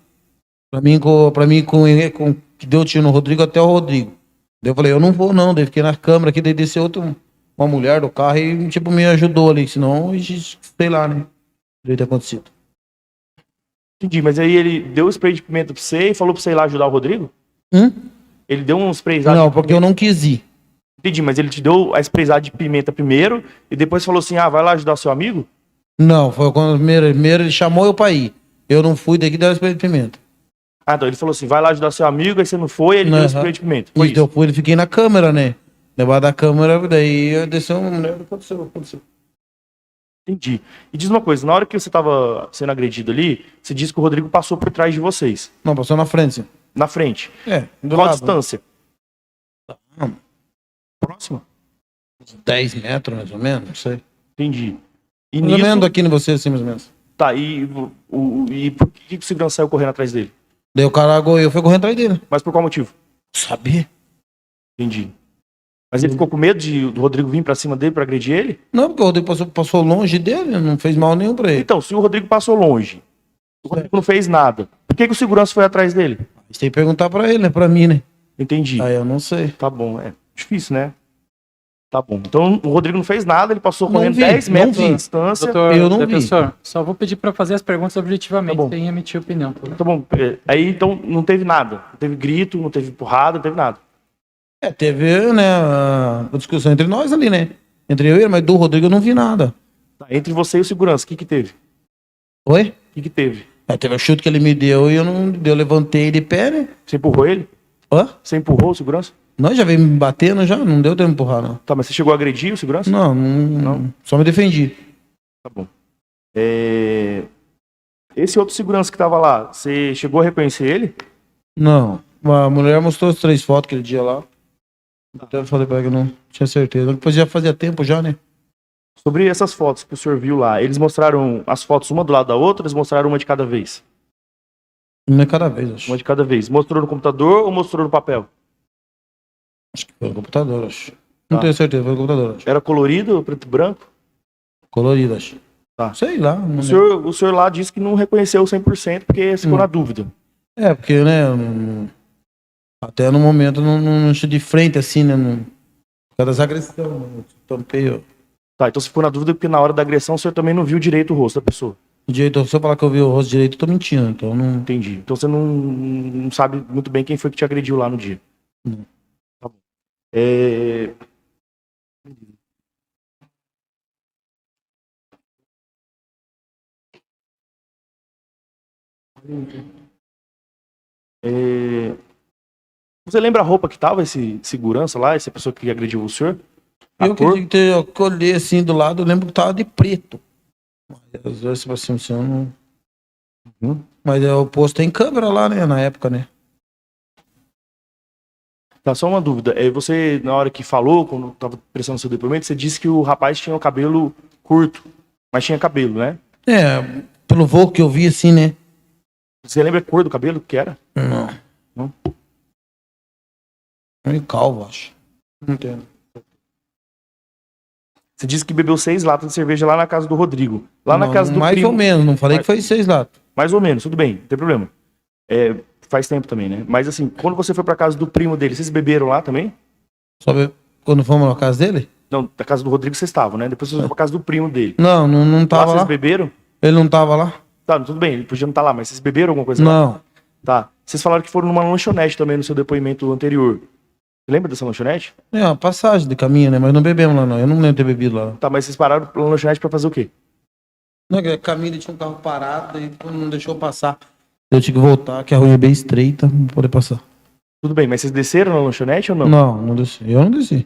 Pra mim com ele, que deu o tiro no Rodrigo até o Rodrigo. Daí eu falei, eu não vou não. Daí fiquei na câmera aqui, daí desceu uma mulher do carro e tipo me ajudou ali. Senão, sei lá, né? Deve ter acontecido. Entendi, mas aí ele deu o spray de pimenta pra você e falou pra você ir lá ajudar o Rodrigo? Ele deu um sprayzado Não, de porque eu não quis ir. Entendi, mas ele te deu a sprayzada de pimenta primeiro e depois falou assim, vai lá ajudar o seu amigo? Não, foi quando primeiro ele chamou eu pra ir. Eu não fui, daqui deu spray de pimenta. Ah, então ele falou assim, vai lá ajudar seu amigo, aí você não foi, ele deu o Aham. spray de pimenta. Foi Então eu isso. fui, fiquei na câmera, né? Debaixo da câmera, daí desceu uma mulher. Aconteceu. Entendi. E diz uma coisa, na hora que você tava sendo agredido ali, você disse que o Rodrigo passou por trás de vocês, Não, passou na frente. Sim. na frente. Do Qual a lado. distância? Ah, Próxima? 10 metros, mais ou menos, não sei. Entendi. E Mais ou menos nisso, aqui em você, assim, mais ou menos. tá, e por que o segurança saiu correndo atrás dele? Daí o cara eu fui correndo atrás dele. Mas por qual motivo? Saber? Entendi. Mas ele ficou com medo do Rodrigo vir pra cima dele pra agredir ele? Não, porque o Rodrigo passou longe dele, não fez mal nenhum pra ele. Então, se o Rodrigo passou longe, o Rodrigo não fez nada, por que o segurança foi atrás dele? Você tem que perguntar pra ele, né? Pra mim, né? Entendi. Aí eu não sei. Tá bom, é difícil, né? Tá bom. Então o Rodrigo não fez nada, ele passou Não correndo vi, 10 não metros vi. de distância. Doutor, Eu não vi. professor, só vou pedir para fazer as perguntas objetivamente, Tá bom. sem emitir opinião. Tá bom? Tá bom. Aí então não teve nada. Não teve grito, não teve porrada, não teve nada. Teve, né, a discussão entre nós ali, né? Entre eu e ele, mas do Rodrigo eu não vi nada. Tá, entre você e o segurança, o que teve? Oi? O que teve? Aí teve o chute que ele me deu e eu levantei de pé, né? Você empurrou ele? Hã? Você empurrou o segurança? Não, já veio me batendo já, não deu tempo de empurrar, não. Tá, mas você chegou a agredir o segurança? Não. Só me defendi. Tá bom. Esse outro segurança que tava lá, você chegou a reconhecer ele? Não. A mulher mostrou as 3 fotos aquele dia lá. Até falei pra ela que eu não tinha certeza. Depois já fazia tempo já, né? Sobre essas fotos que o senhor viu lá, eles mostraram as fotos uma do lado da outra, eles mostraram uma de cada vez? Uma de cada vez, acho. Uma de cada vez. Mostrou no computador ou mostrou no papel? Acho que foi no computador, acho. Não Tá. tenho certeza, foi no computador, acho. Era colorido, preto e branco? Colorido, acho. Tá. Sei lá. Não O senhor lá disse que não reconheceu 100% porque ficou na dúvida. É, porque, né, até no momento não enchi de frente, assim, né, por causa das agressões, né, tampei, ó. Tá, então você ficou na dúvida porque na hora da agressão o senhor também não viu direito o rosto da pessoa. Direito, se eu falar que eu vi o rosto direito, eu tô mentindo, então não... Entendi. Então você não sabe muito bem quem foi que te agrediu lá no dia. Não. Tá bom. É... Você lembra a roupa que tava esse segurança lá, essa pessoa que agrediu o senhor? A Eu cor? que ter, eu colhei assim do lado, eu lembro que tava de preto. Mas às vezes, tipo assim, eu não... Mas o posto tem câmera lá, né, na época, né? Tá, só uma dúvida. Você, na hora que falou, quando tava prestando seu depoimento, você disse que o rapaz tinha o cabelo curto, mas tinha cabelo, né? É, pelo voo que eu vi, assim, né? Você lembra a cor do cabelo que era? Não. Não? Meio calvo, acho. Não entendo. Você disse que bebeu 6 latas de cerveja lá na casa do Rodrigo. Lá na Não, casa do mais primo. ou menos, não falei Mais- que foi 6 lá. Mais ou menos, tudo bem, não tem problema. Faz tempo também, né? Mas assim, quando você foi pra casa do primo dele, vocês beberam lá também? Só quando fomos na casa dele? Não, da casa do Rodrigo vocês estavam, né? Depois vocês foram pra casa do primo dele. Não Lá tava vocês lá. beberam? Ele não tava lá? Tá, tudo bem, ele podia não estar lá, mas vocês beberam alguma coisa lá? Não. Tá. Vocês falaram que foram numa lanchonete também no seu depoimento anterior. Você lembra dessa lanchonete? É uma passagem de caminho, né? Mas não bebemos lá, não. Eu não lembro de ter bebido lá. Tá, mas vocês pararam pela lanchonete pra fazer o quê? Não, que caminho ele tinha um carro parado e não deixou eu passar. Eu tinha que voltar, que a rua é bem estreita, não poder passar. Tudo bem, mas vocês desceram na lanchonete ou não? Não desci. Eu não desci.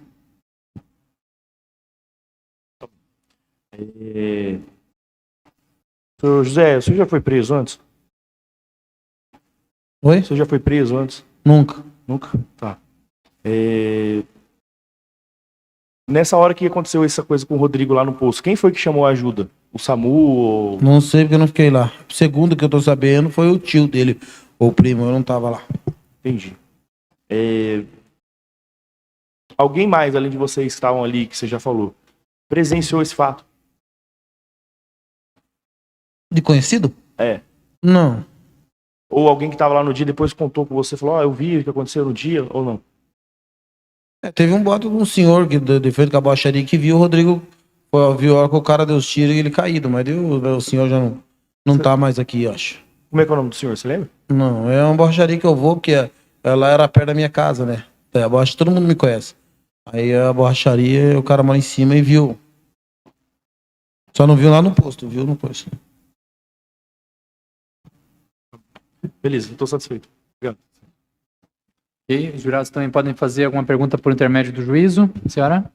Senhor José, o senhor já foi preso antes? Oi? O senhor já foi preso antes? Nunca. Nunca? Tá. Nessa hora que aconteceu essa coisa com o Rodrigo lá no posto, quem foi que chamou a ajuda? O SAMU ou... Não sei porque eu não fiquei lá. Segundo que eu tô sabendo, foi o tio dele, ou o primo, eu não tava lá. Entendi. Alguém mais, além de vocês que estavam ali, que você já falou, presenciou esse fato? De conhecido? É. Não. Ou alguém que estava lá no dia depois contou com você, falou, eu vi o que aconteceu no dia, ou não? Teve um boato de um senhor que, de frente com a baixaria que viu o Rodrigo, viu a hora que o cara deu os tiros e ele caído, mas o senhor já não tá mais aqui, eu acho. Como é que é o nome do senhor, você lembra? Não, é uma borracharia que eu vou, porque ela era perto da minha casa, né? A borracha, todo mundo me conhece. Aí a borracharia, o cara mora em cima e viu. Só não viu lá no posto, viu no posto. Beleza, estou satisfeito. Obrigado. Ok, os jurados também podem fazer alguma pergunta por intermédio do juízo. Senhora?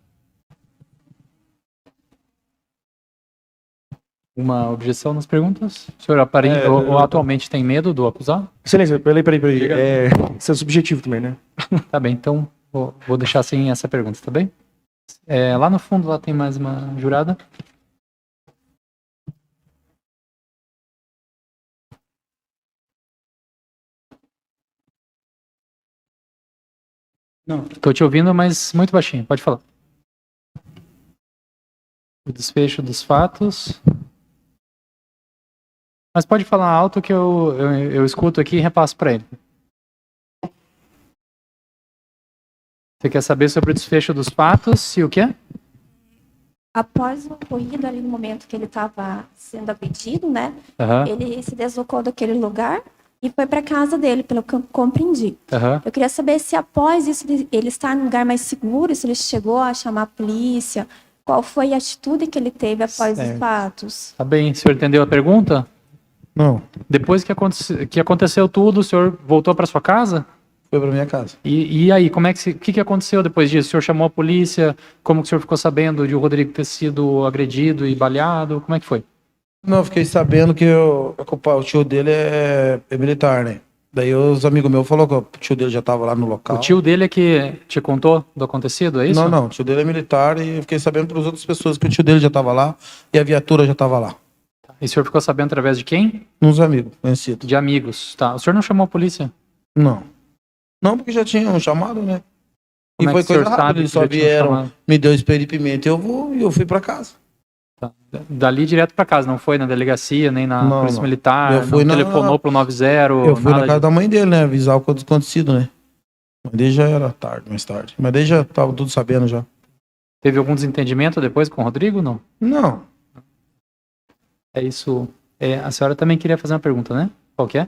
Uma objeção nas perguntas? O senhor aparenta ou atualmente tem medo do acusado? Excelência, peraí. Isso é subjetivo também, né? Tá bem, então vou deixar sem essa pergunta, tá bem? Lá no fundo lá tem mais uma jurada. Não, estou te ouvindo, mas muito baixinho. Pode falar. O desfecho dos fatos. Mas pode falar alto que eu escuto aqui e repasso para ele. Você quer saber sobre o desfecho dos fatos e o quê? Após o ocorrido ali no momento que ele estava sendo agredido, né? Aham, Ele se deslocou daquele lugar e foi para casa dele, pelo que eu compreendi. aham. Eu queria saber se após isso ele estar num lugar mais seguro, se ele chegou a chamar a polícia, qual foi a atitude que ele teve após Certo. os fatos. Tá bem, o senhor entendeu a pergunta? Não, Depois que aconteceu tudo, o senhor voltou para sua casa? foi pra minha casa. E aí, o que aconteceu depois disso? O senhor chamou a polícia? Como que o senhor ficou sabendo de o Rodrigo ter sido agredido e baleado? Como é que foi? Não, eu fiquei sabendo que o tio dele é militar, né? Daí os amigos meus falaram que o tio dele já tava lá no local. O tio dele é que te contou do acontecido, é isso? Não, o tio dele é militar e eu fiquei sabendo pelas outras pessoas que o tio dele já tava lá e a viatura já tava lá. E o senhor ficou sabendo através de quem? Uns amigos conhecidos. De amigos, tá. O senhor não chamou a polícia? Não. Não, porque já tinham chamado, né? Como E é foi que o senhor coisa rápida, sabe eles que só já tinham vieram, chamado? me deu spray de pimenta e eu fui pra casa. Tá. Dali direto para casa, não foi na delegacia, nem na Não, polícia não. militar, Eu fui não na- telefonou pro 90, Eu fui nada na casa disso. da mãe dele, né? Avisar o que tinha acontecido, né? Mas daí já era tarde, mais tarde. Mas daí já tava tudo sabendo já. Teve algum desentendimento depois com o Rodrigo, não? Não. É isso. A senhora também queria fazer uma pergunta, né? Qual que é?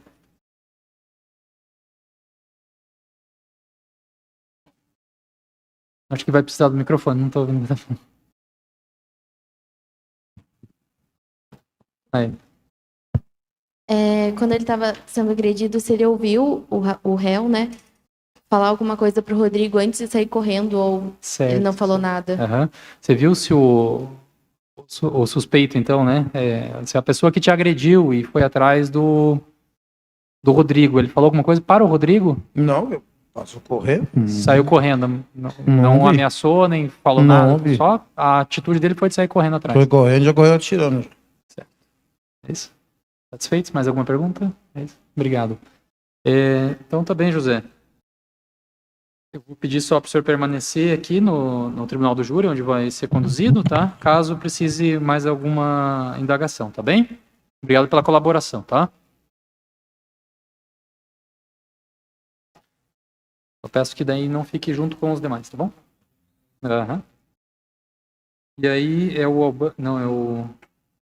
Acho que vai precisar do microfone, não tô ouvindo. Aí. Quando ele estava sendo agredido, se ele ouviu o réu, né, falar alguma coisa pro Rodrigo antes de sair correndo ou Certo. ele não falou nada. Aham. Você viu se o suspeito, então, né? Se a pessoa que te agrediu e foi atrás do Rodrigo, ele falou alguma coisa para o Rodrigo? Não, eu posso correr. Saiu correndo. Não Não vi. ameaçou, nem falou Não nada. vi. Só a atitude dele foi de sair correndo atrás. Foi correndo, já correu atirando. É isso? Satisfeitos? Mais alguma pergunta? É isso? Obrigado. Então tá bem, José. Eu vou pedir só para o senhor permanecer aqui no Tribunal do Júri, onde vai ser conduzido, tá? Caso precise mais alguma indagação, tá bem? Obrigado pela colaboração, tá? Eu peço que daí não fique junto com os demais, tá bom? Aham. E aí é o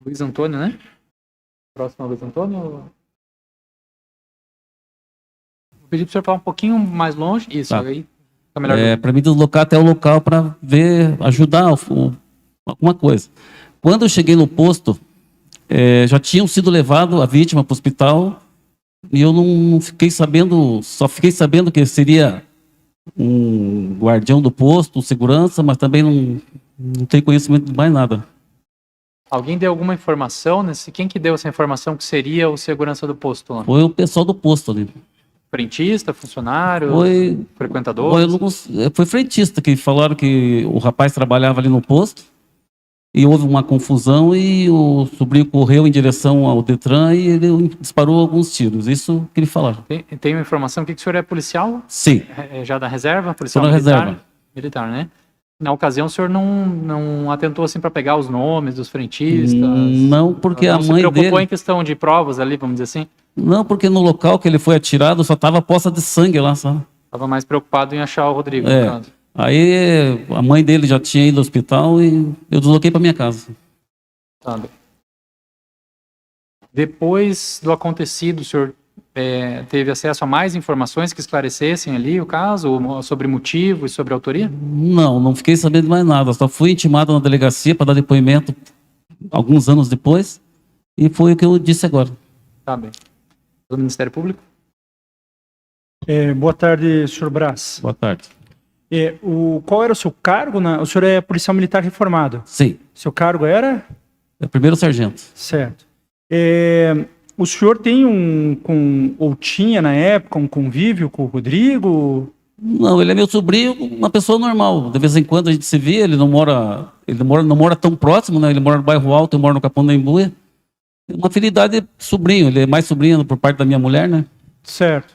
Luiz Antônio, né? Próximo ao Luiz Antônio. Vou pedir para o senhor falar um pouquinho mais longe. Isso, Tá. aí fica melhor. Para me deslocar até o local para ver, ajudar alguma coisa. Quando eu cheguei no posto, já tinham sido levado a vítima para o hospital e eu não fiquei sabendo, só fiquei sabendo que seria um guardião do posto, um segurança, mas também não tenho conhecimento de mais nada. Alguém deu alguma informação? Quem que deu essa informação que seria o segurança do posto lá? Foi o pessoal do posto ali. Frentista, funcionário, frequentador? Foi frentista que falaram que o rapaz trabalhava ali no posto e houve uma confusão e o sobrinho correu em direção ao Detran e ele disparou alguns tiros. Isso que ele falaram. Tem uma informação que o senhor é policial? Sim. Já da reserva? Policial Sou da militar? reserva. Militar, né? Na ocasião, o senhor não atentou assim para pegar os nomes dos frentistas? Não, porque não a se mãe preocupou dele... em questão de provas ali, vamos dizer assim? Não, porque no local que ele foi atirado só tava poça de sangue lá, sabe? Estava mais preocupado em achar o Rodrigo, É. no caso. Aí a mãe dele já tinha ido ao hospital e eu desloquei para minha casa. Tá bem. Depois do acontecido, o senhor teve acesso a mais informações que esclarecessem ali o caso, ou sobre motivo e sobre autoria? Não fiquei sabendo de mais nada. Só fui intimado na delegacia para dar depoimento alguns anos depois e foi o que eu disse agora. Tá bem. Do Ministério Público? Boa tarde, senhor Brás. Boa tarde. Qual era o seu cargo? O senhor é policial militar reformado. Sim, Seu cargo era? é o primeiro sargento. Certo. O senhor tem ou tinha na época um convívio com o Rodrigo? Não, ele é meu sobrinho, uma pessoa normal. De vez em quando a gente se vê, ele não mora tão próximo, né? Ele mora no bairro Alto, eu moro no Capão da Embuia. Uma afinidade de sobrinho, ele é mais sobrinho por parte da minha mulher, né? Certo.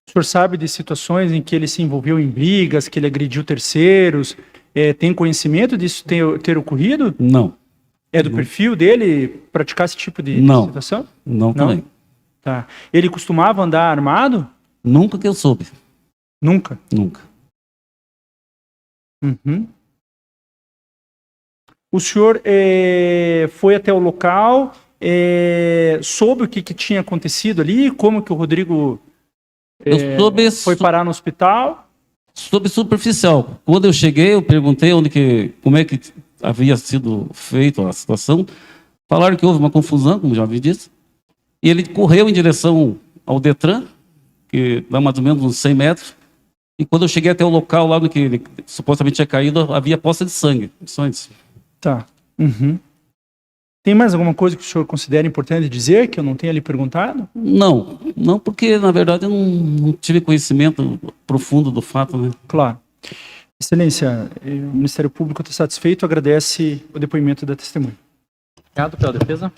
O senhor sabe de situações em que ele se envolveu em brigas, que ele agrediu terceiros? Tem conhecimento disso ter ocorrido? Não, É do perfil dele praticar esse tipo de Não. situação? não também. Tá. Ele costumava andar armado? Nunca que eu soube, Nunca. nunca. Uhum. O senhor foi até o local, soube o que tinha acontecido ali, como que o Rodrigo Eu soube, foi parar no hospital? soube superficial. Quando eu cheguei, eu perguntei como é que havia sido feita a situação. Falaram que houve uma confusão, como já vi disso. e ele correu em direção ao Detran, que dá mais ou menos uns 100 metros, e quando eu cheguei até o local lá no que ele supostamente tinha caído, havia poça de sangue. Só isso. Tá. Uhum. Tem mais alguma coisa que o senhor considera importante dizer, que eu não tenha lhe perguntado? Não, porque na verdade eu não tive conhecimento profundo do fato, né? Claro. Excelência, o Ministério Público está satisfeito, agradece o depoimento da testemunha. Obrigado pela defesa.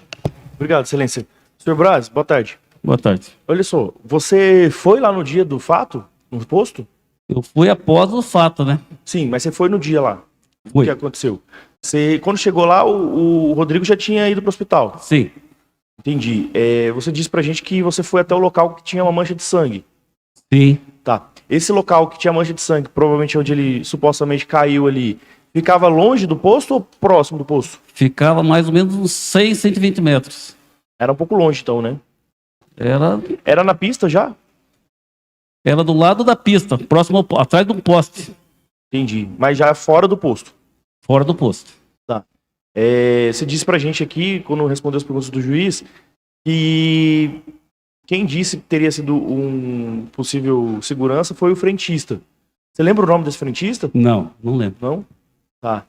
Obrigado, excelência. Senhor Braz, boa tarde. Boa tarde. Olha só, você foi lá no dia do fato, no posto? Eu fui após o fato, né? Sim, mas você foi no dia lá. Fui. O que aconteceu? Você, quando chegou lá, o Rodrigo já tinha ido para o hospital. Sim, Entendi. Você disse pra gente que você foi até o local que tinha uma mancha de sangue. sim. Tá. Esse local que tinha mancha de sangue, provavelmente onde ele supostamente caiu ali, ficava longe do posto ou próximo do posto? Ficava mais ou menos uns 100, 120 metros. Era um pouco longe então, né? Era Era na pista já? do lado da pista, próximo atrás de um poste, Entendi. Mas já fora do posto. fora do posto. Você disse pra gente aqui, quando respondeu as perguntas do juiz, que quem disse que teria sido um possível segurança foi o frentista. Você lembra o nome desse frentista? Não lembro. Não? Tá.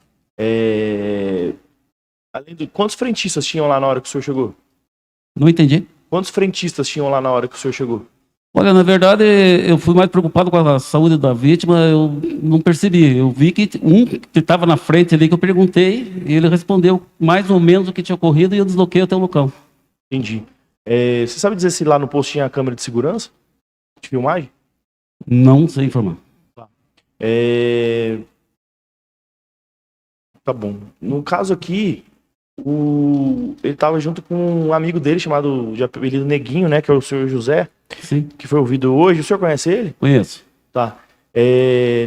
Além de... Quantos frentistas tinham lá na hora que o senhor chegou? Não entendi. Quantos frentistas tinham lá na hora que o senhor chegou? Olha, na verdade, eu fui mais preocupado com a saúde da vítima, eu não percebi. Eu vi que um que estava na frente ali, que eu perguntei, e ele respondeu mais ou menos o que tinha ocorrido e eu desloquei até o local. Entendi. Você sabe dizer se lá no posto tinha câmera de segurança? De filmagem? Não sei informar. Tá bom. No caso aqui, ele estava junto com um amigo dele chamado de apelido Neguinho, né? Que é o senhor José, Sim, que foi ouvido hoje. O senhor conhece ele? conheço. Tá.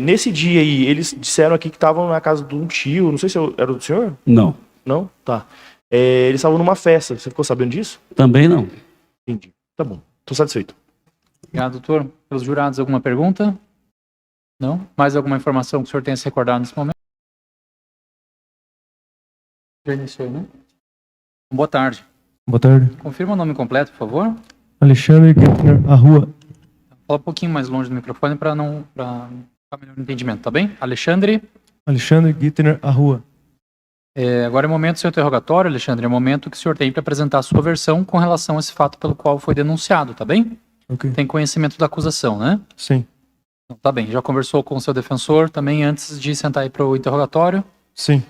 Nesse dia aí, eles disseram aqui que estavam na casa de um tio. Não sei se era do senhor? Não, Não? Tá. Eles estavam numa festa. Você ficou sabendo disso? também não. Entendi. Tá bom. Tô satisfeito. Obrigado, doutor. Pelos jurados, alguma pergunta? Não? Mais alguma informação que o senhor tenha se recordado nesse momento? Já iniciou, né? Boa tarde. Boa tarde. Confirma o nome completo, por favor. Alexandre Gittner, Arrua. Fala um pouquinho mais longe do microfone para ficar melhor no entendimento, tá bem? Alexandre. Alexandre Gittner, Arrua. Agora é o momento do seu interrogatório, Alexandre. É o momento que o senhor tem para apresentar a sua versão com relação a esse fato pelo qual foi denunciado, tá bem? Ok. Tem conhecimento da acusação, né? Sim. Então, tá bem. Já conversou com o seu defensor também antes de sentar aí para o interrogatório? Sim.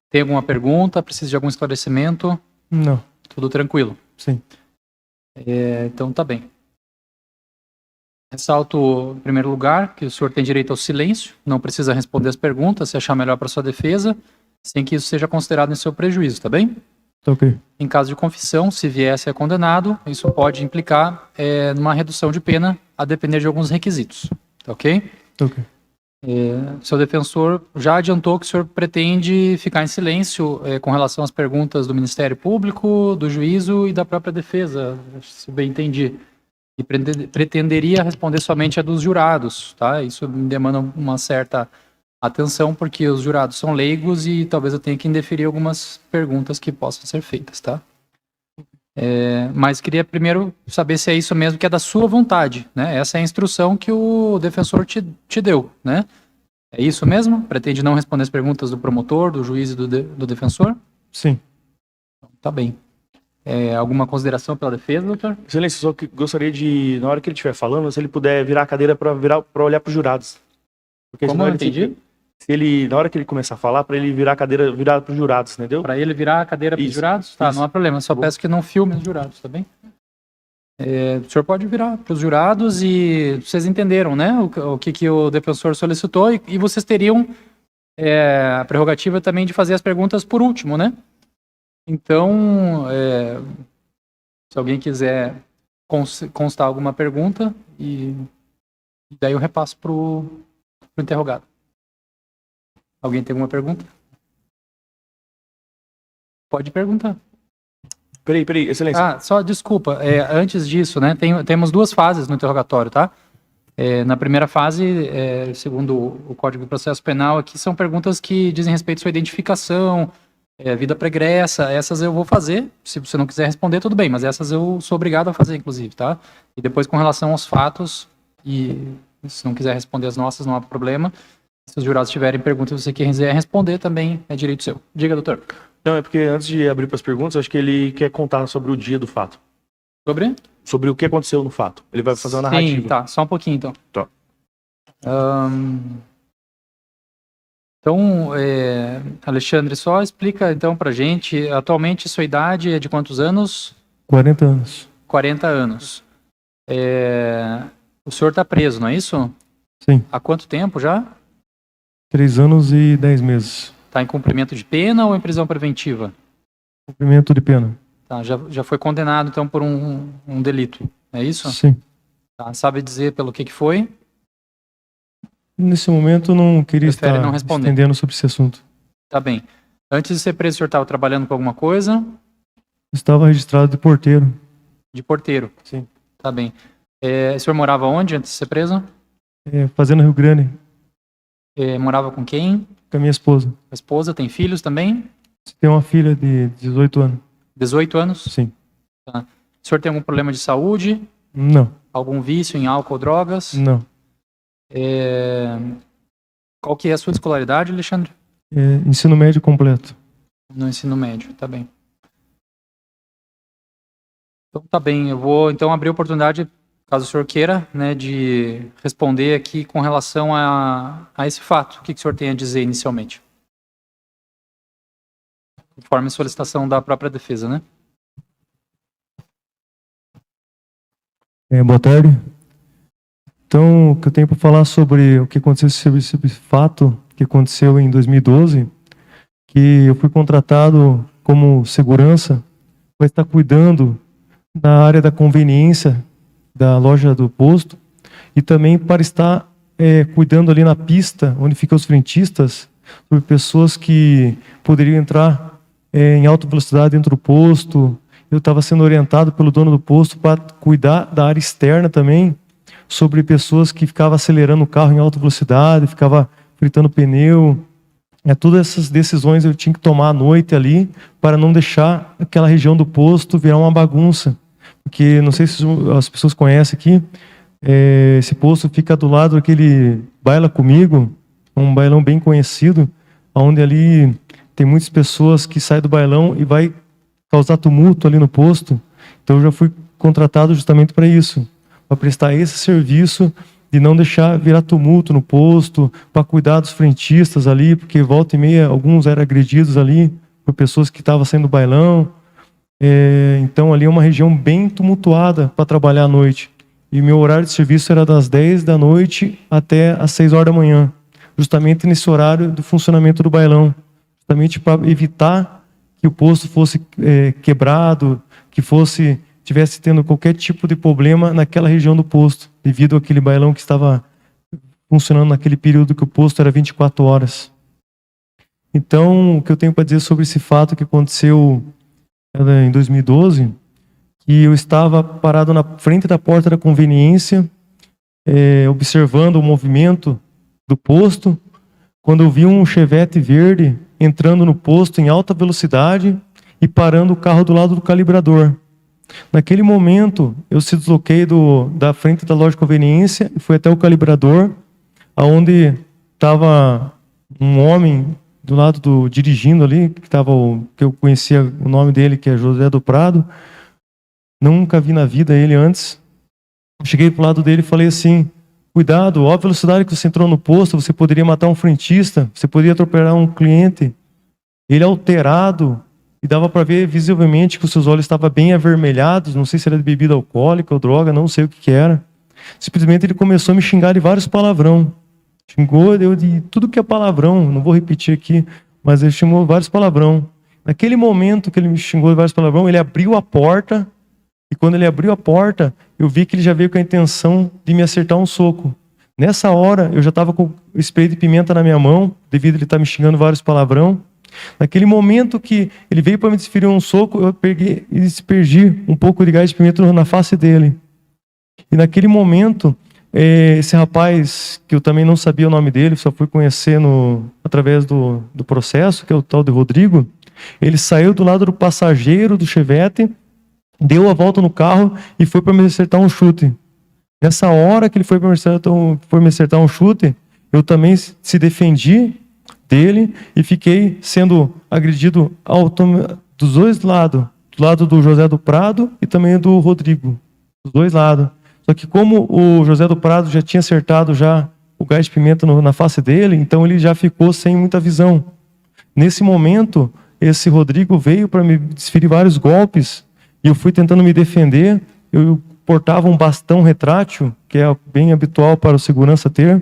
Tem alguma pergunta? Precisa de algum esclarecimento? Não. Tudo tranquilo? Sim. Então tá bem. Ressalto, em primeiro lugar, que o senhor tem direito ao silêncio, não precisa responder as perguntas, se achar melhor para sua defesa, sem que isso seja considerado em seu prejuízo, tá bem? Tá ok. Em caso de confissão, se vier a ser condenado, isso pode implicar numa redução de pena, a depender de alguns requisitos, tá ok? Tá ok. Seu defensor já adiantou que o senhor pretende ficar em silêncio com relação às perguntas do Ministério Público, do juízo e da própria defesa, se bem entendi. E pretenderia responder somente a dos jurados, tá? Isso me demanda uma certa atenção, porque os jurados são leigos e talvez eu tenha que indeferir algumas perguntas que possam ser feitas, tá? Mas queria primeiro saber se é isso mesmo que é da sua vontade, né? Essa é a instrução que o defensor te deu, né? É isso mesmo? Pretende não responder as perguntas do promotor, do juiz e do defensor? Sim. Tá bem. Alguma consideração pela defesa, doutor? Excelência, só que gostaria de, na hora que ele estiver falando, se ele puder virar a cadeira para olhar para os jurados. Porque Como senão eu entendi? Se ele, na hora que ele começar a falar, para ele virar a cadeira virada para os jurados, entendeu? Para ele virar a cadeira para os Isso, jurados? Tá, isso. não há problema. Só Bom. peço que não filme os jurados, tá bem? O senhor pode virar para os jurados e vocês entenderam, né? O que o defensor solicitou e vocês teriam a prerrogativa também de fazer as perguntas por último, né? Então, se alguém quiser constar alguma pergunta, e daí eu repasso para o interrogado. Alguém tem alguma pergunta? Pode perguntar. Peraí, excelência. Só desculpa, antes disso, né, temos duas fases no interrogatório, tá? Na primeira fase, segundo o Código de Processo Penal, aqui são perguntas que dizem respeito à sua identificação, vida pregressa, essas eu vou fazer. Se você não quiser responder, tudo bem, mas essas eu sou obrigado a fazer, inclusive, tá? E depois, com relação aos fatos, e se não quiser responder as nossas, não há problema. Se os jurados tiverem perguntas e você quiser responder, também é direito seu. Diga, doutor. Não, é porque antes de abrir para as perguntas, eu acho que ele quer contar sobre o dia do fato. Sobre? Sobre o que aconteceu no fato. Ele vai fazer uma narrativa. Sim, tá. Só um pouquinho, então. Tá. Então, Alexandre, só explica, então, pra gente. Atualmente, sua idade é de quantos anos? 40 anos. 40 anos. O senhor está preso, não é isso? Sim. Há quanto tempo já? 3 anos e 10 meses. Está em cumprimento de pena ou em prisão preventiva? Cumprimento de pena. Tá, já foi condenado, então, por um delito, é isso? Sim. Tá, sabe dizer pelo que foi? Nesse momento, não queria Prefere estar não responder. estendendo sobre esse assunto. Tá bem. Antes de ser preso, o senhor estava trabalhando com alguma coisa? Estava registrado de porteiro. De porteiro? Sim. Tá bem. O senhor morava onde antes de ser preso? Fazenda Rio Grande, Morava com quem? com a minha esposa. A esposa? Tem filhos também? Tem uma filha de 18 anos. 18 anos? Sim. Tá. O senhor tem algum problema de saúde? Não, Algum vício em álcool ou drogas? não. Qual que é a sua escolaridade, Alexandre? Ensino médio completo. No ensino médio, tá bem. Então tá bem, eu vou então abrir a oportunidade, caso o senhor queira, né, de responder aqui com relação a esse fato. O que o senhor tem a dizer inicialmente? Conforme a solicitação da própria defesa, né? Boa tarde. Então, o que eu tenho para falar sobre o que aconteceu sobre esse fato que aconteceu em 2012, que eu fui contratado como segurança para estar cuidando da área da conveniência da loja do posto e também para estar cuidando ali na pista onde ficam os frentistas sobre pessoas que poderiam entrar em alta velocidade dentro do posto. Eu estava sendo orientado pelo dono do posto para cuidar da área externa também, sobre pessoas que ficavam acelerando o carro em alta velocidade, ficava fritando pneu. Todas essas decisões eu tinha que tomar à noite ali para não deixar aquela região do posto virar uma bagunça. Porque, não sei se as pessoas conhecem aqui, esse posto fica do lado daquele Baila Comigo, um bailão bem conhecido, onde ali tem muitas pessoas que saem do bailão e vai causar tumulto ali no posto. Então eu já fui contratado justamente para isso, para prestar esse serviço de não deixar virar tumulto no posto, para cuidar dos frentistas ali, porque volta e meia alguns eram agredidos ali por pessoas que estavam saindo do bailão. Então ali é uma região bem tumultuada para trabalhar à noite. E meu horário de serviço era das 10 da noite até as 6 horas da manhã, justamente nesse horário do funcionamento do bailão, justamente para evitar que o posto fosse quebrado, que tivesse tendo qualquer tipo de problema naquela região do posto, devido àquele bailão que estava funcionando naquele período que o posto era 24 horas. Então, o que eu tenho para dizer sobre esse fato que aconteceu em 2012, que eu estava parado na frente da porta da conveniência, observando o movimento do posto, quando eu vi um Chevette verde entrando no posto em alta velocidade e parando o carro do lado do calibrador. Naquele momento, eu se desloquei da frente da loja de conveniência e fui até o calibrador, aonde estava um homem do lado dirigindo ali, que eu conhecia o nome dele, que é José do Prado. Nunca vi na vida ele antes. Cheguei pro lado dele e falei assim: cuidado, ó a velocidade que você entrou no posto, você poderia matar um frentista, você poderia atropelar um cliente. Ele alterado, e dava para ver visivelmente que os seus olhos estavam bem avermelhados, não sei se era de bebida alcoólica ou droga, não sei o que era. Simplesmente ele começou a me xingar de vários palavrão. Xingou eu de tudo que é palavrão, não vou repetir aqui, mas ele xingou vários palavrão. Naquele momento que ele me xingou de vários palavrão, ele abriu a porta, e quando ele abriu a porta, eu vi que ele já veio com a intenção de me acertar um soco. Nessa hora, eu já estava com o spray de pimenta na minha mão, devido a ele estar me xingando vários palavrão. Naquele momento que ele veio para me desferir um soco, eu peguei e despergi um pouco de gás de pimenta na face dele. E naquele momento, esse rapaz, que eu também não sabia o nome dele, só fui conhecer através do processo, que é o tal de Rodrigo, Ele saiu do lado do passageiro do Chevette, deu a volta no carro e foi para me acertar um chute. Nessa hora que ele foi para me acertar um chute, eu também se defendi dele e fiquei sendo agredido dos dois lados, do lado do José do Prado e também do Rodrigo, dos dois lados. Só que como o José do Prado já tinha acertado já o gás de pimenta na face dele, então ele já ficou sem muita visão. Nesse momento, esse Rodrigo veio para me desferir vários golpes e eu fui tentando me defender. Eu portava um bastão retrátil, que é bem habitual para o segurança ter.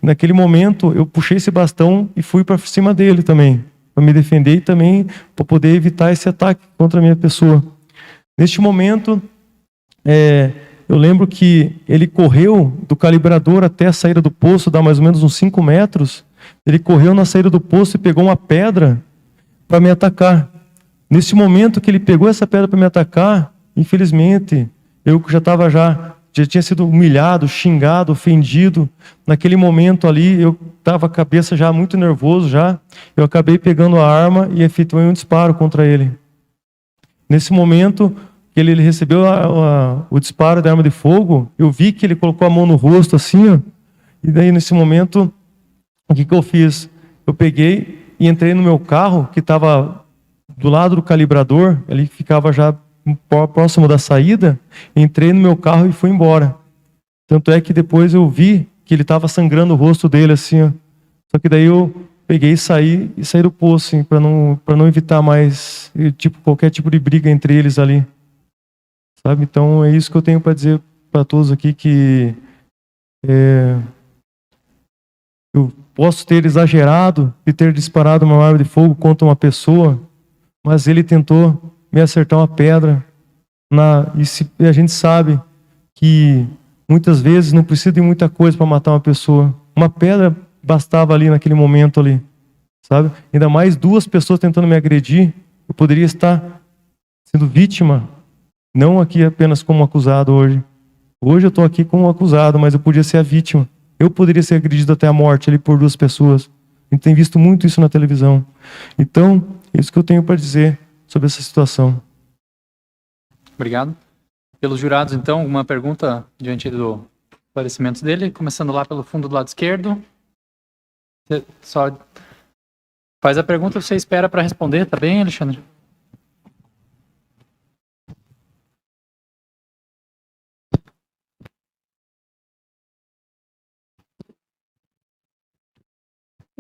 E naquele momento, eu puxei esse bastão e fui para cima dele também, para me defender e também para poder evitar esse ataque contra a minha pessoa. Neste momento, eu lembro que ele correu do calibrador até a saída do poço, dá mais ou menos uns 5 metros. Ele correu na saída do poço e pegou uma pedra para me atacar. Nesse momento que ele pegou essa pedra para me atacar, infelizmente, eu já tinha sido humilhado, xingado, ofendido. Naquele momento ali, eu estava com a cabeça já muito nervoso já. Eu acabei pegando a arma e efetuei um disparo contra ele. Nesse momento que ele recebeu o disparo da arma de fogo, eu vi que ele colocou a mão no rosto assim, ó, e daí nesse momento, o que eu fiz? Eu peguei e entrei no meu carro, que estava do lado do calibrador, ele ficava já próximo da saída, entrei no meu carro e fui embora. Tanto é que depois eu vi que ele estava sangrando o rosto dele assim, ó. Só que daí eu peguei e saí do poço, assim, para não evitar mais qualquer tipo de briga entre eles ali. Sabe? Então é isso que eu tenho para dizer para todos aqui, que eu posso ter exagerado e ter disparado uma arma de fogo contra uma pessoa, mas ele tentou me acertar uma pedra. E a gente sabe que muitas vezes não precisa de muita coisa para matar uma pessoa. Uma pedra bastava ali naquele momento ali, sabe? Ainda mais 2 pessoas tentando me agredir, eu poderia estar sendo vítima, não aqui apenas como acusado hoje. Hoje eu estou aqui como acusado, mas eu podia ser a vítima. Eu poderia ser agredido até a morte ali por 2 pessoas. A gente tem visto muito isso na televisão. Então, é isso que eu tenho para dizer sobre essa situação. Obrigado. Pelos jurados, então, alguma pergunta diante do esclarecimento dele? Começando lá pelo fundo do lado esquerdo. Você só faz a pergunta, você espera para responder, tá bem, Alexandre?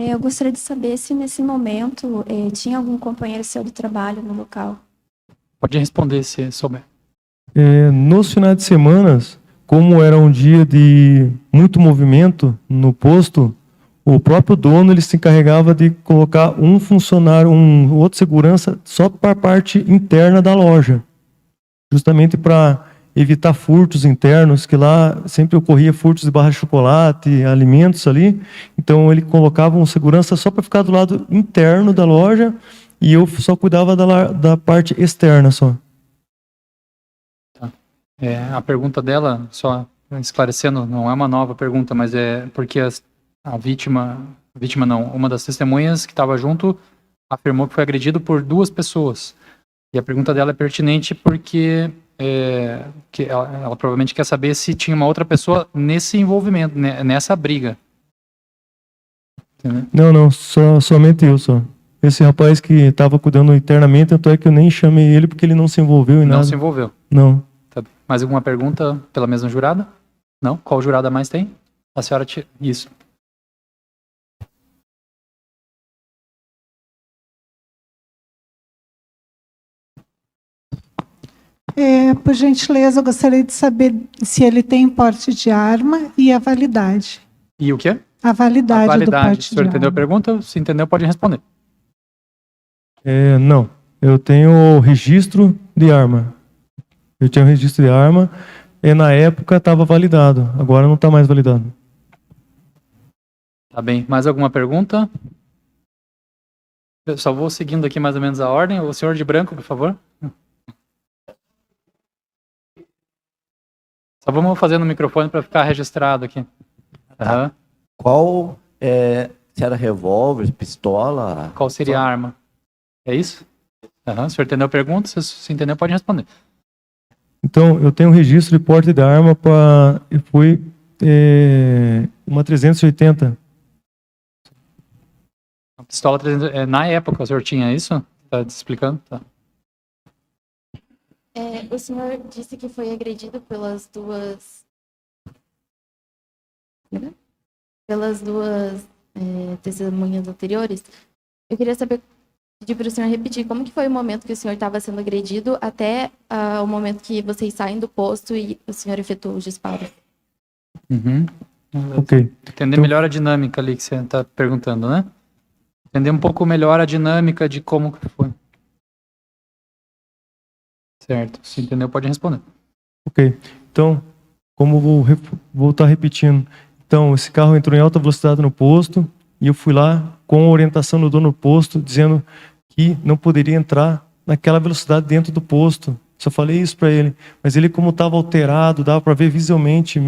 Eu gostaria de saber se nesse momento tinha algum companheiro seu do trabalho no local. Pode responder se souber. Nos finais de semana, como era um dia de muito movimento no posto, o próprio dono ele se encarregava de colocar um funcionário, um outro segurança, só para a parte interna da loja, justamente para evitar furtos internos, que lá sempre ocorria furtos de barra de chocolate, alimentos ali. Então ele colocava um segurança só para ficar do lado interno da loja e eu só cuidava da parte externa só. Tá. A pergunta dela, só esclarecendo, não é uma nova pergunta, mas é porque a vítima não, uma das testemunhas que estava junto afirmou que foi agredido por 2 pessoas. E a pergunta dela é pertinente porque que ela provavelmente quer saber se tinha uma outra pessoa nesse envolvimento, nessa briga. Entendeu? Não, somente eu só. Esse rapaz que estava cuidando internamente, tanto é que eu nem chamei ele porque ele não se envolveu em nada. Não se envolveu. Não. Tá. Mais alguma pergunta pela mesma jurada? Não? Qual jurada mais tem? A senhora... Isso. Por gentileza, eu gostaria de saber se ele tem porte de arma e a validade. E o quê? A validade do porte de arma. O senhor entendeu a pergunta? Se entendeu, pode responder. Não. Eu tenho registro de arma. Eu tinha um registro de arma e na época estava validado. Agora não está mais validado. Tá bem. Mais alguma pergunta? Eu só vou seguindo aqui mais ou menos a ordem. O senhor de branco, por favor. Só vamos fazer no microfone para ficar registrado aqui. Tá. Qual, se era revólver, pistola? Qual seria a arma? É isso? Aham, o senhor entendeu a pergunta? Se entendeu, pode responder. Então, eu tenho um registro de porte de arma para... Foi uma 380. A pistola 300, na época o senhor tinha isso? Tá te explicando? Tá. O senhor disse que foi agredido pelas duas testemunhas anteriores. Eu queria saber, pedir para o senhor repetir, como que foi o momento que o senhor estava sendo agredido até o momento que vocês saem do posto e o senhor efetuou os disparos? Uhum. Ok. Entender melhor a dinâmica ali que você está perguntando, né? Entender um pouco melhor a dinâmica de como que foi. Certo. Se entendeu, pode responder. Ok. Então, como vou estar repetindo. Então, esse carro entrou em alta velocidade no posto e eu fui lá com a orientação do dono do posto, dizendo que não poderia entrar naquela velocidade dentro do posto. Só falei isso para ele. Mas ele, como estava alterado, dava para ver visualmente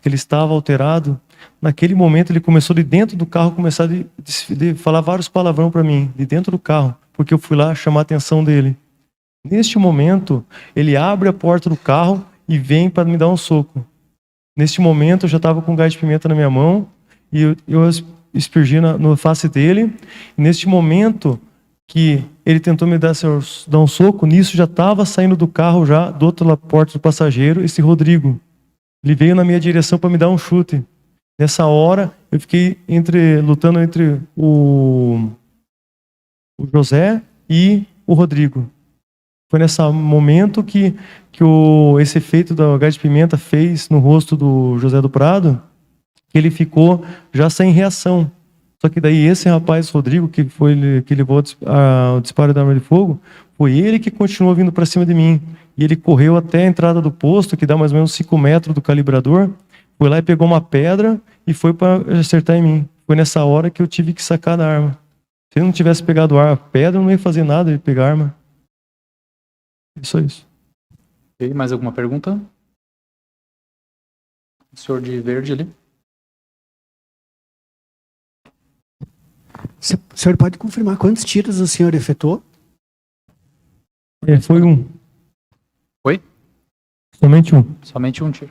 que ele estava alterado. Naquele momento, ele começou de dentro do carro, começar de falar vários palavrão para mim, de dentro do carro, porque eu fui lá chamar a atenção dele. Neste momento, ele abre a porta do carro e vem para me dar um soco. Neste momento, eu já estava com gás de pimenta na minha mão e eu aspergi na face dele. E neste momento que ele tentou me dar um soco, nisso já estava saindo do carro, já do outro lado da porta do passageiro, esse Rodrigo. Ele veio na minha direção para me dar um chute. Nessa hora, eu fiquei lutando entre o José e o Rodrigo. Foi nesse momento que esse efeito da gás de pimenta fez no rosto do José do Prado, que ele ficou já sem reação. Só que daí esse rapaz, Rodrigo, que levou o disparo da arma de fogo, foi ele que continuou vindo para cima de mim. E ele correu até a entrada do posto, que dá mais ou menos 5 metros do calibrador, foi lá e pegou uma pedra e foi para acertar em mim. Foi nessa hora que eu tive que sacar da arma. Se ele não tivesse pegado a pedra, eu não ia fazer nada de pegar a arma. Só isso. Ok, mais alguma pergunta? O senhor de verde ali. O senhor pode confirmar quantos tiros o senhor efetuou? Foi um. Foi? Somente um. Somente um tiro.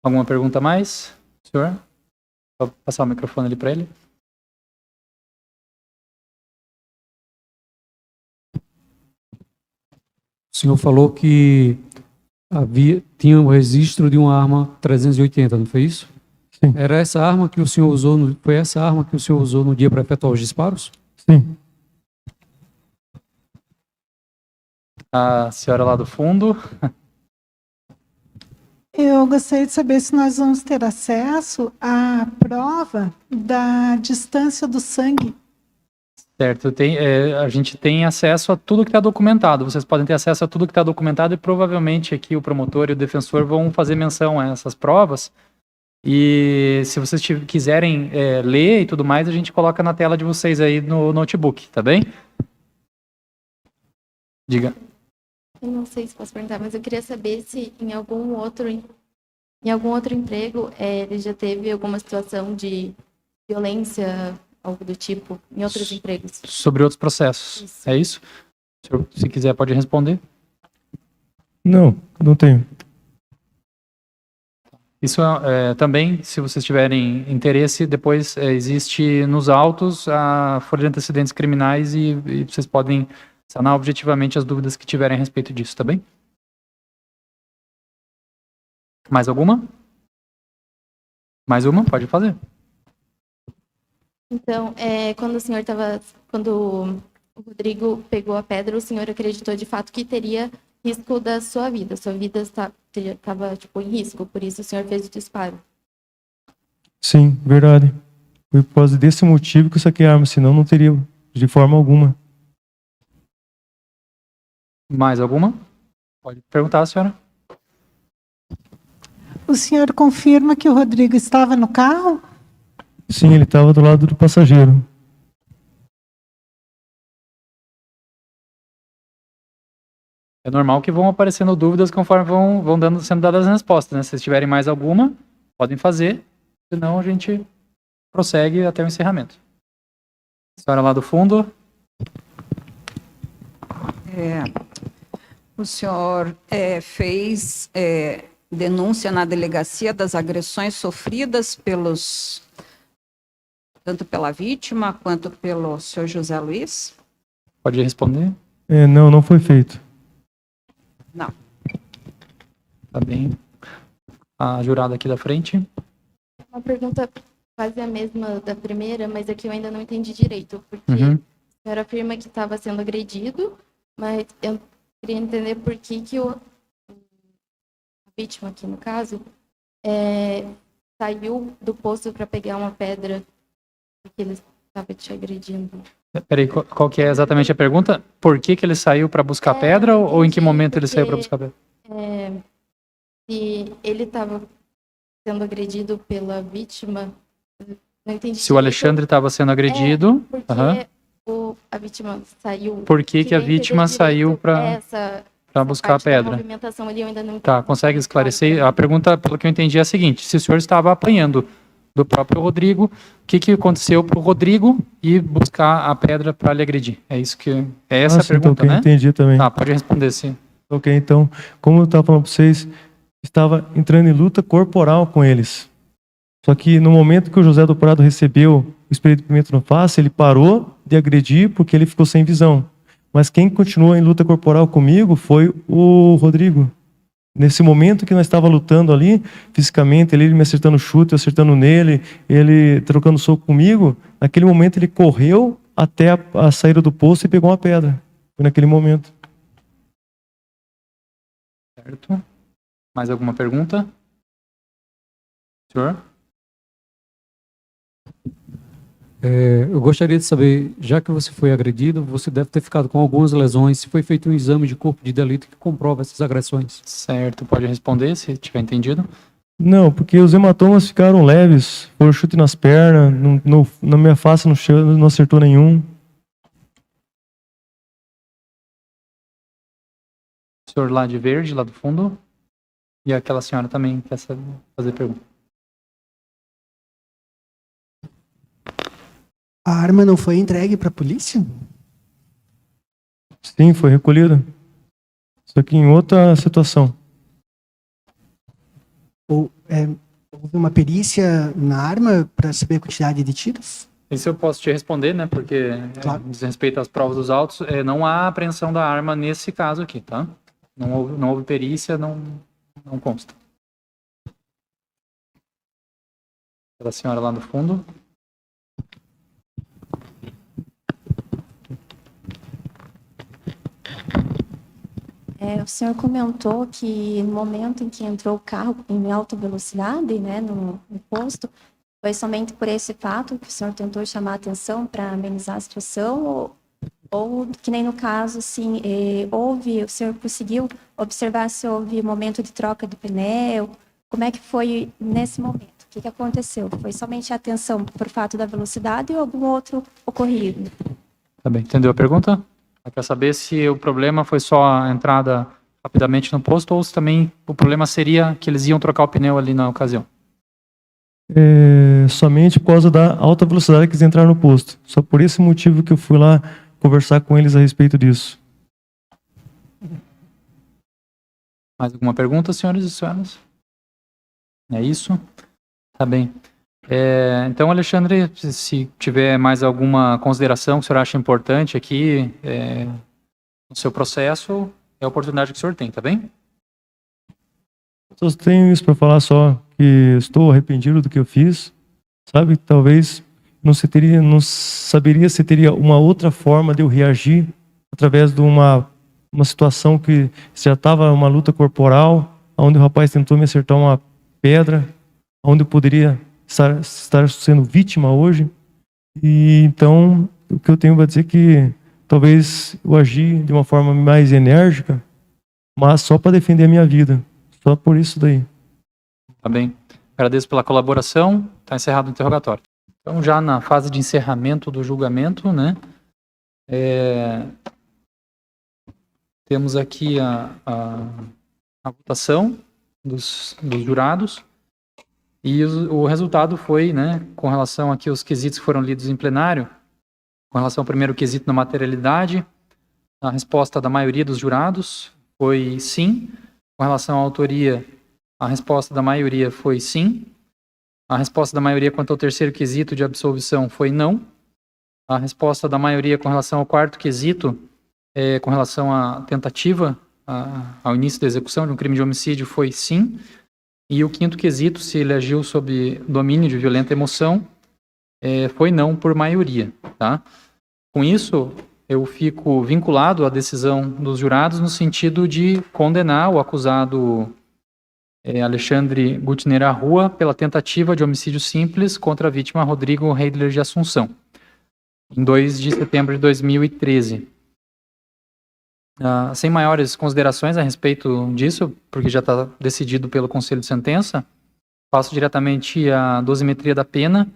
Alguma pergunta a mais, senhor? Vou passar o microfone ali para ele. O senhor falou que tinha o registro de uma arma 380, não foi isso? Sim. Era essa arma que o senhor usou, foi essa arma que o senhor usou no dia para efetuar os disparos? Sim. A senhora lá do fundo. Eu gostaria de saber se nós vamos ter acesso à prova da distância do sangue. Certo, a gente tem acesso a tudo que está documentado. Vocês podem ter acesso a tudo que está documentado e provavelmente aqui o promotor e o defensor vão fazer menção a essas provas. E se vocês quiserem ler e tudo mais, a gente coloca na tela de vocês aí no notebook, tá bem? Diga. Eu não sei se posso perguntar, mas eu queria saber se em algum outro emprego ele já teve alguma situação de violência, algo do tipo, em outros empregos. Sobre outros processos, Isso. é isso? Se quiser, pode responder. Não tenho. Isso também, se vocês tiverem interesse, depois existe nos autos a folha de antecedentes criminais e vocês podem sanar objetivamente as dúvidas que tiverem a respeito disso, tá bem? Mais alguma? Mais uma? Pode fazer. Então, quando o Rodrigo pegou a pedra, o senhor acreditou de fato que teria risco da sua vida. Sua vida estava em risco, por isso o senhor fez o disparo. Sim, verdade. Foi por causa desse motivo que eu saquei a arma, senão não teria de forma alguma. Mais alguma? Pode perguntar, senhora. O senhor confirma que o Rodrigo estava no carro? Sim, ele estava do lado do passageiro. É normal que vão aparecendo dúvidas conforme vão sendo dadas as respostas, né? Se vocês tiverem mais alguma, podem fazer, senão a gente prossegue até o encerramento. Senhora lá do fundo. O senhor fez denúncia na delegacia das agressões sofridas tanto pela vítima quanto pelo senhor José Luiz? Pode responder? Não, não foi feito. Não. Tá bem. A jurada aqui da frente. Uma pergunta quase a mesma da primeira, mas aqui eu ainda não entendi direito, porque Uhum. a senhora afirma que estava sendo agredido, mas eu queria entender por que a vítima aqui, no caso, saiu do poço para pegar uma pedra porque ele estava te agredindo. Peraí, qual que é exatamente a pergunta? Por que ele saiu para buscar pedra ou em que momento ele saiu para buscar pedra? Se ele estava sendo agredido pela vítima, não entendi. Se o Alexandre estava sendo agredido, Porque a vítima saiu. por que a Queria vítima entender saiu direito para essa buscar a parte da pedra? movimentação ali eu ainda não Tá, consegue esclarecer? A pergunta, pelo que eu entendi, é a seguinte: se o senhor estava apanhando do próprio Rodrigo, o que aconteceu para o Rodrigo ir buscar a pedra para lhe agredir? É isso que é essa a Sim, então, pergunta, ok, né? entendi também. Tá, pode responder, sim. Ok, então, como eu estava falando para vocês, estava entrando em luta corporal com eles. Só que no momento que o José do Prado recebeu o espírito de pimenta no face, ele parou de agredir porque ele ficou sem visão. Mas quem continuou em luta corporal comigo foi o Rodrigo. Nesse momento que nós estávamos lutando ali, fisicamente, ele me acertando chute, eu acertando nele, ele trocando soco comigo, naquele momento ele correu até a saída do poço e pegou uma pedra. Foi naquele momento. Certo. Mais alguma pergunta? Senhor? Eu gostaria de saber, já que você foi agredido, você deve ter ficado com algumas lesões. Se foi feito um exame de corpo de delito que comprova essas agressões? Certo, pode responder, se tiver entendido. Não, porque os hematomas ficaram leves, foram chute nas pernas, na minha face não acertou nenhum. O senhor lá de verde, lá do fundo. E aquela senhora também quer fazer pergunta. A arma não foi entregue para a polícia? Sim, foi recolhida. Só que em outra situação. Ou houve uma perícia na arma para saber a quantidade de tiros? Isso eu posso te responder, né? Porque Claro. diz respeito às provas dos autos, não há apreensão da arma nesse caso aqui, tá? Não houve perícia, não consta. Aquela senhora lá no fundo. O senhor comentou que no momento em que entrou o carro em alta velocidade, né, no posto, foi somente por esse fato que o senhor tentou chamar a atenção para amenizar a situação, ou que nem no caso, assim, o senhor conseguiu observar se houve momento de troca de pneu? Como é que foi nesse momento? O que aconteceu? Foi somente a atenção por fato da velocidade ou algum outro ocorrido? Tá bem, entendeu a pergunta? Ela quer saber se o problema foi só a entrada rapidamente no posto ou se também o problema seria que eles iam trocar o pneu ali na ocasião. Somente por causa da alta velocidade que eles entraram no posto. Só por esse motivo que eu fui lá conversar com eles a respeito disso. Mais alguma pergunta, senhores e senhoras? É isso? Tá bem. Então, Alexandre, se tiver mais alguma consideração que o senhor acha importante aqui no seu processo, é a oportunidade que o senhor tem, tá bem? Eu só tenho isso para falar só, que estou arrependido do que eu fiz, sabe? Talvez não saberia se teria uma outra forma de eu reagir através de uma situação que já estava uma luta corporal, onde o rapaz tentou me acertar uma pedra, onde eu poderia estar sendo vítima hoje. E então, o que eu tenho para dizer é que talvez eu agi de uma forma mais enérgica, mas só para defender a minha vida. Só por isso daí. Tá bem. Agradeço pela colaboração. Está encerrado o interrogatório. Então, já na fase de encerramento do julgamento, né? Temos aqui a votação dos jurados. E o resultado foi, né, com relação aqui aos quesitos que foram lidos em plenário, com relação ao primeiro quesito na materialidade, a resposta da maioria dos jurados foi sim. Com relação à autoria, a resposta da maioria foi sim. A resposta da maioria quanto ao terceiro quesito de absolvição foi não. A resposta da maioria com relação ao quarto quesito, com relação à tentativa, ao início da execução de um crime de homicídio, foi sim. E o quinto quesito, se ele agiu sob domínio de violenta emoção, foi não por maioria, tá? Com isso, eu fico vinculado à decisão dos jurados no sentido de condenar o acusado Alexandre Gutner Arrua pela tentativa de homicídio simples contra a vítima Rodrigo Heidler de Assunção, em 2 de setembro de 2013. Sem maiores considerações a respeito disso, porque já está decidido pelo Conselho de Sentença, passo diretamente à dosimetria da pena.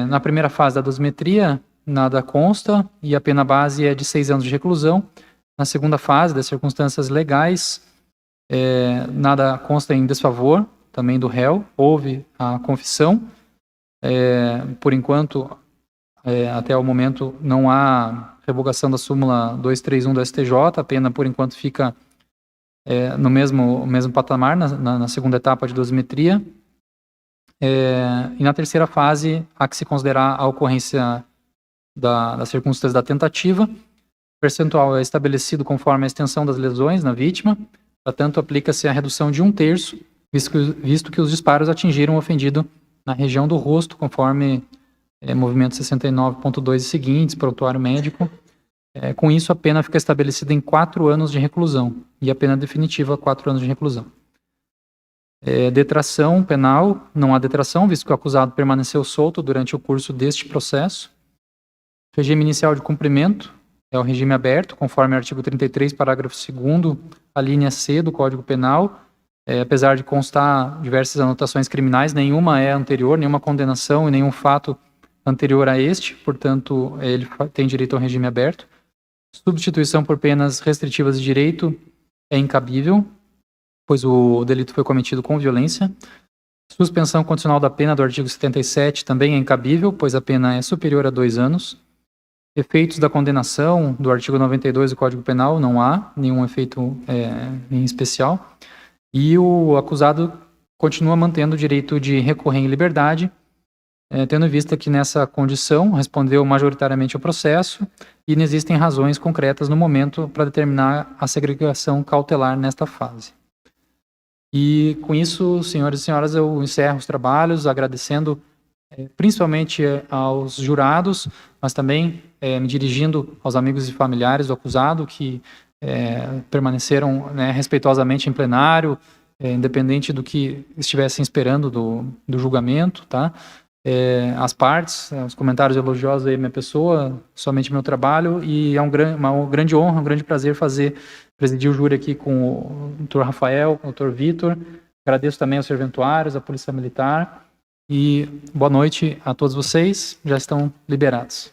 Na primeira fase da dosimetria, nada consta e a pena base é de 6 anos de reclusão. Na segunda fase, das circunstâncias legais, nada consta em desfavor também do réu. Houve a confissão. Por enquanto, até o momento, não há revogação da súmula 231 do STJ. A pena, por enquanto, fica no mesmo patamar, na segunda etapa de dosimetria. E na terceira fase, há que se considerar a ocorrência das circunstâncias da tentativa. O percentual é estabelecido conforme a extensão das lesões na vítima. Portanto, aplica-se a redução de 1/3, visto que os disparos atingiram o ofendido na região do rosto, conforme movimento 69.2 e seguintes, prontuário médico. Com isso, a pena fica estabelecida em 4 anos de reclusão e a pena definitiva 4 anos de reclusão. Detração penal, não há detração, visto que o acusado permaneceu solto durante o curso deste processo. Regime inicial de cumprimento é o regime aberto, conforme o artigo 33, parágrafo 2º, a linha C do Código Penal. Apesar de constar diversas anotações criminais, nenhuma é anterior, nenhuma condenação e nenhum fato anterior a este, portanto, ele tem direito ao regime aberto. Substituição por penas restritivas de direito é incabível, pois o delito foi cometido com violência. Suspensão condicional da pena do artigo 77 também é incabível, pois a pena é superior a 2 anos. Efeitos da condenação do artigo 92 do Código Penal, não há nenhum efeito em especial. E o acusado continua mantendo o direito de recorrer em liberdade, tendo em vista que nessa condição respondeu majoritariamente ao processo e não existem razões concretas no momento para determinar a segregação cautelar nesta fase. E com isso, senhores e senhoras, eu encerro os trabalhos agradecendo principalmente aos jurados, mas também me dirigindo aos amigos e familiares do acusado que permaneceram respeitosamente em plenário, independente do que estivessem esperando do julgamento, tá? As partes, os comentários elogiosos aí minha pessoa, somente meu trabalho, e é uma grande honra, um grande prazer presidir o júri aqui com o doutor Rafael, com o doutor Vitor. Agradeço também aos serventuários, à Polícia Militar, e boa noite a todos vocês, já estão liberados.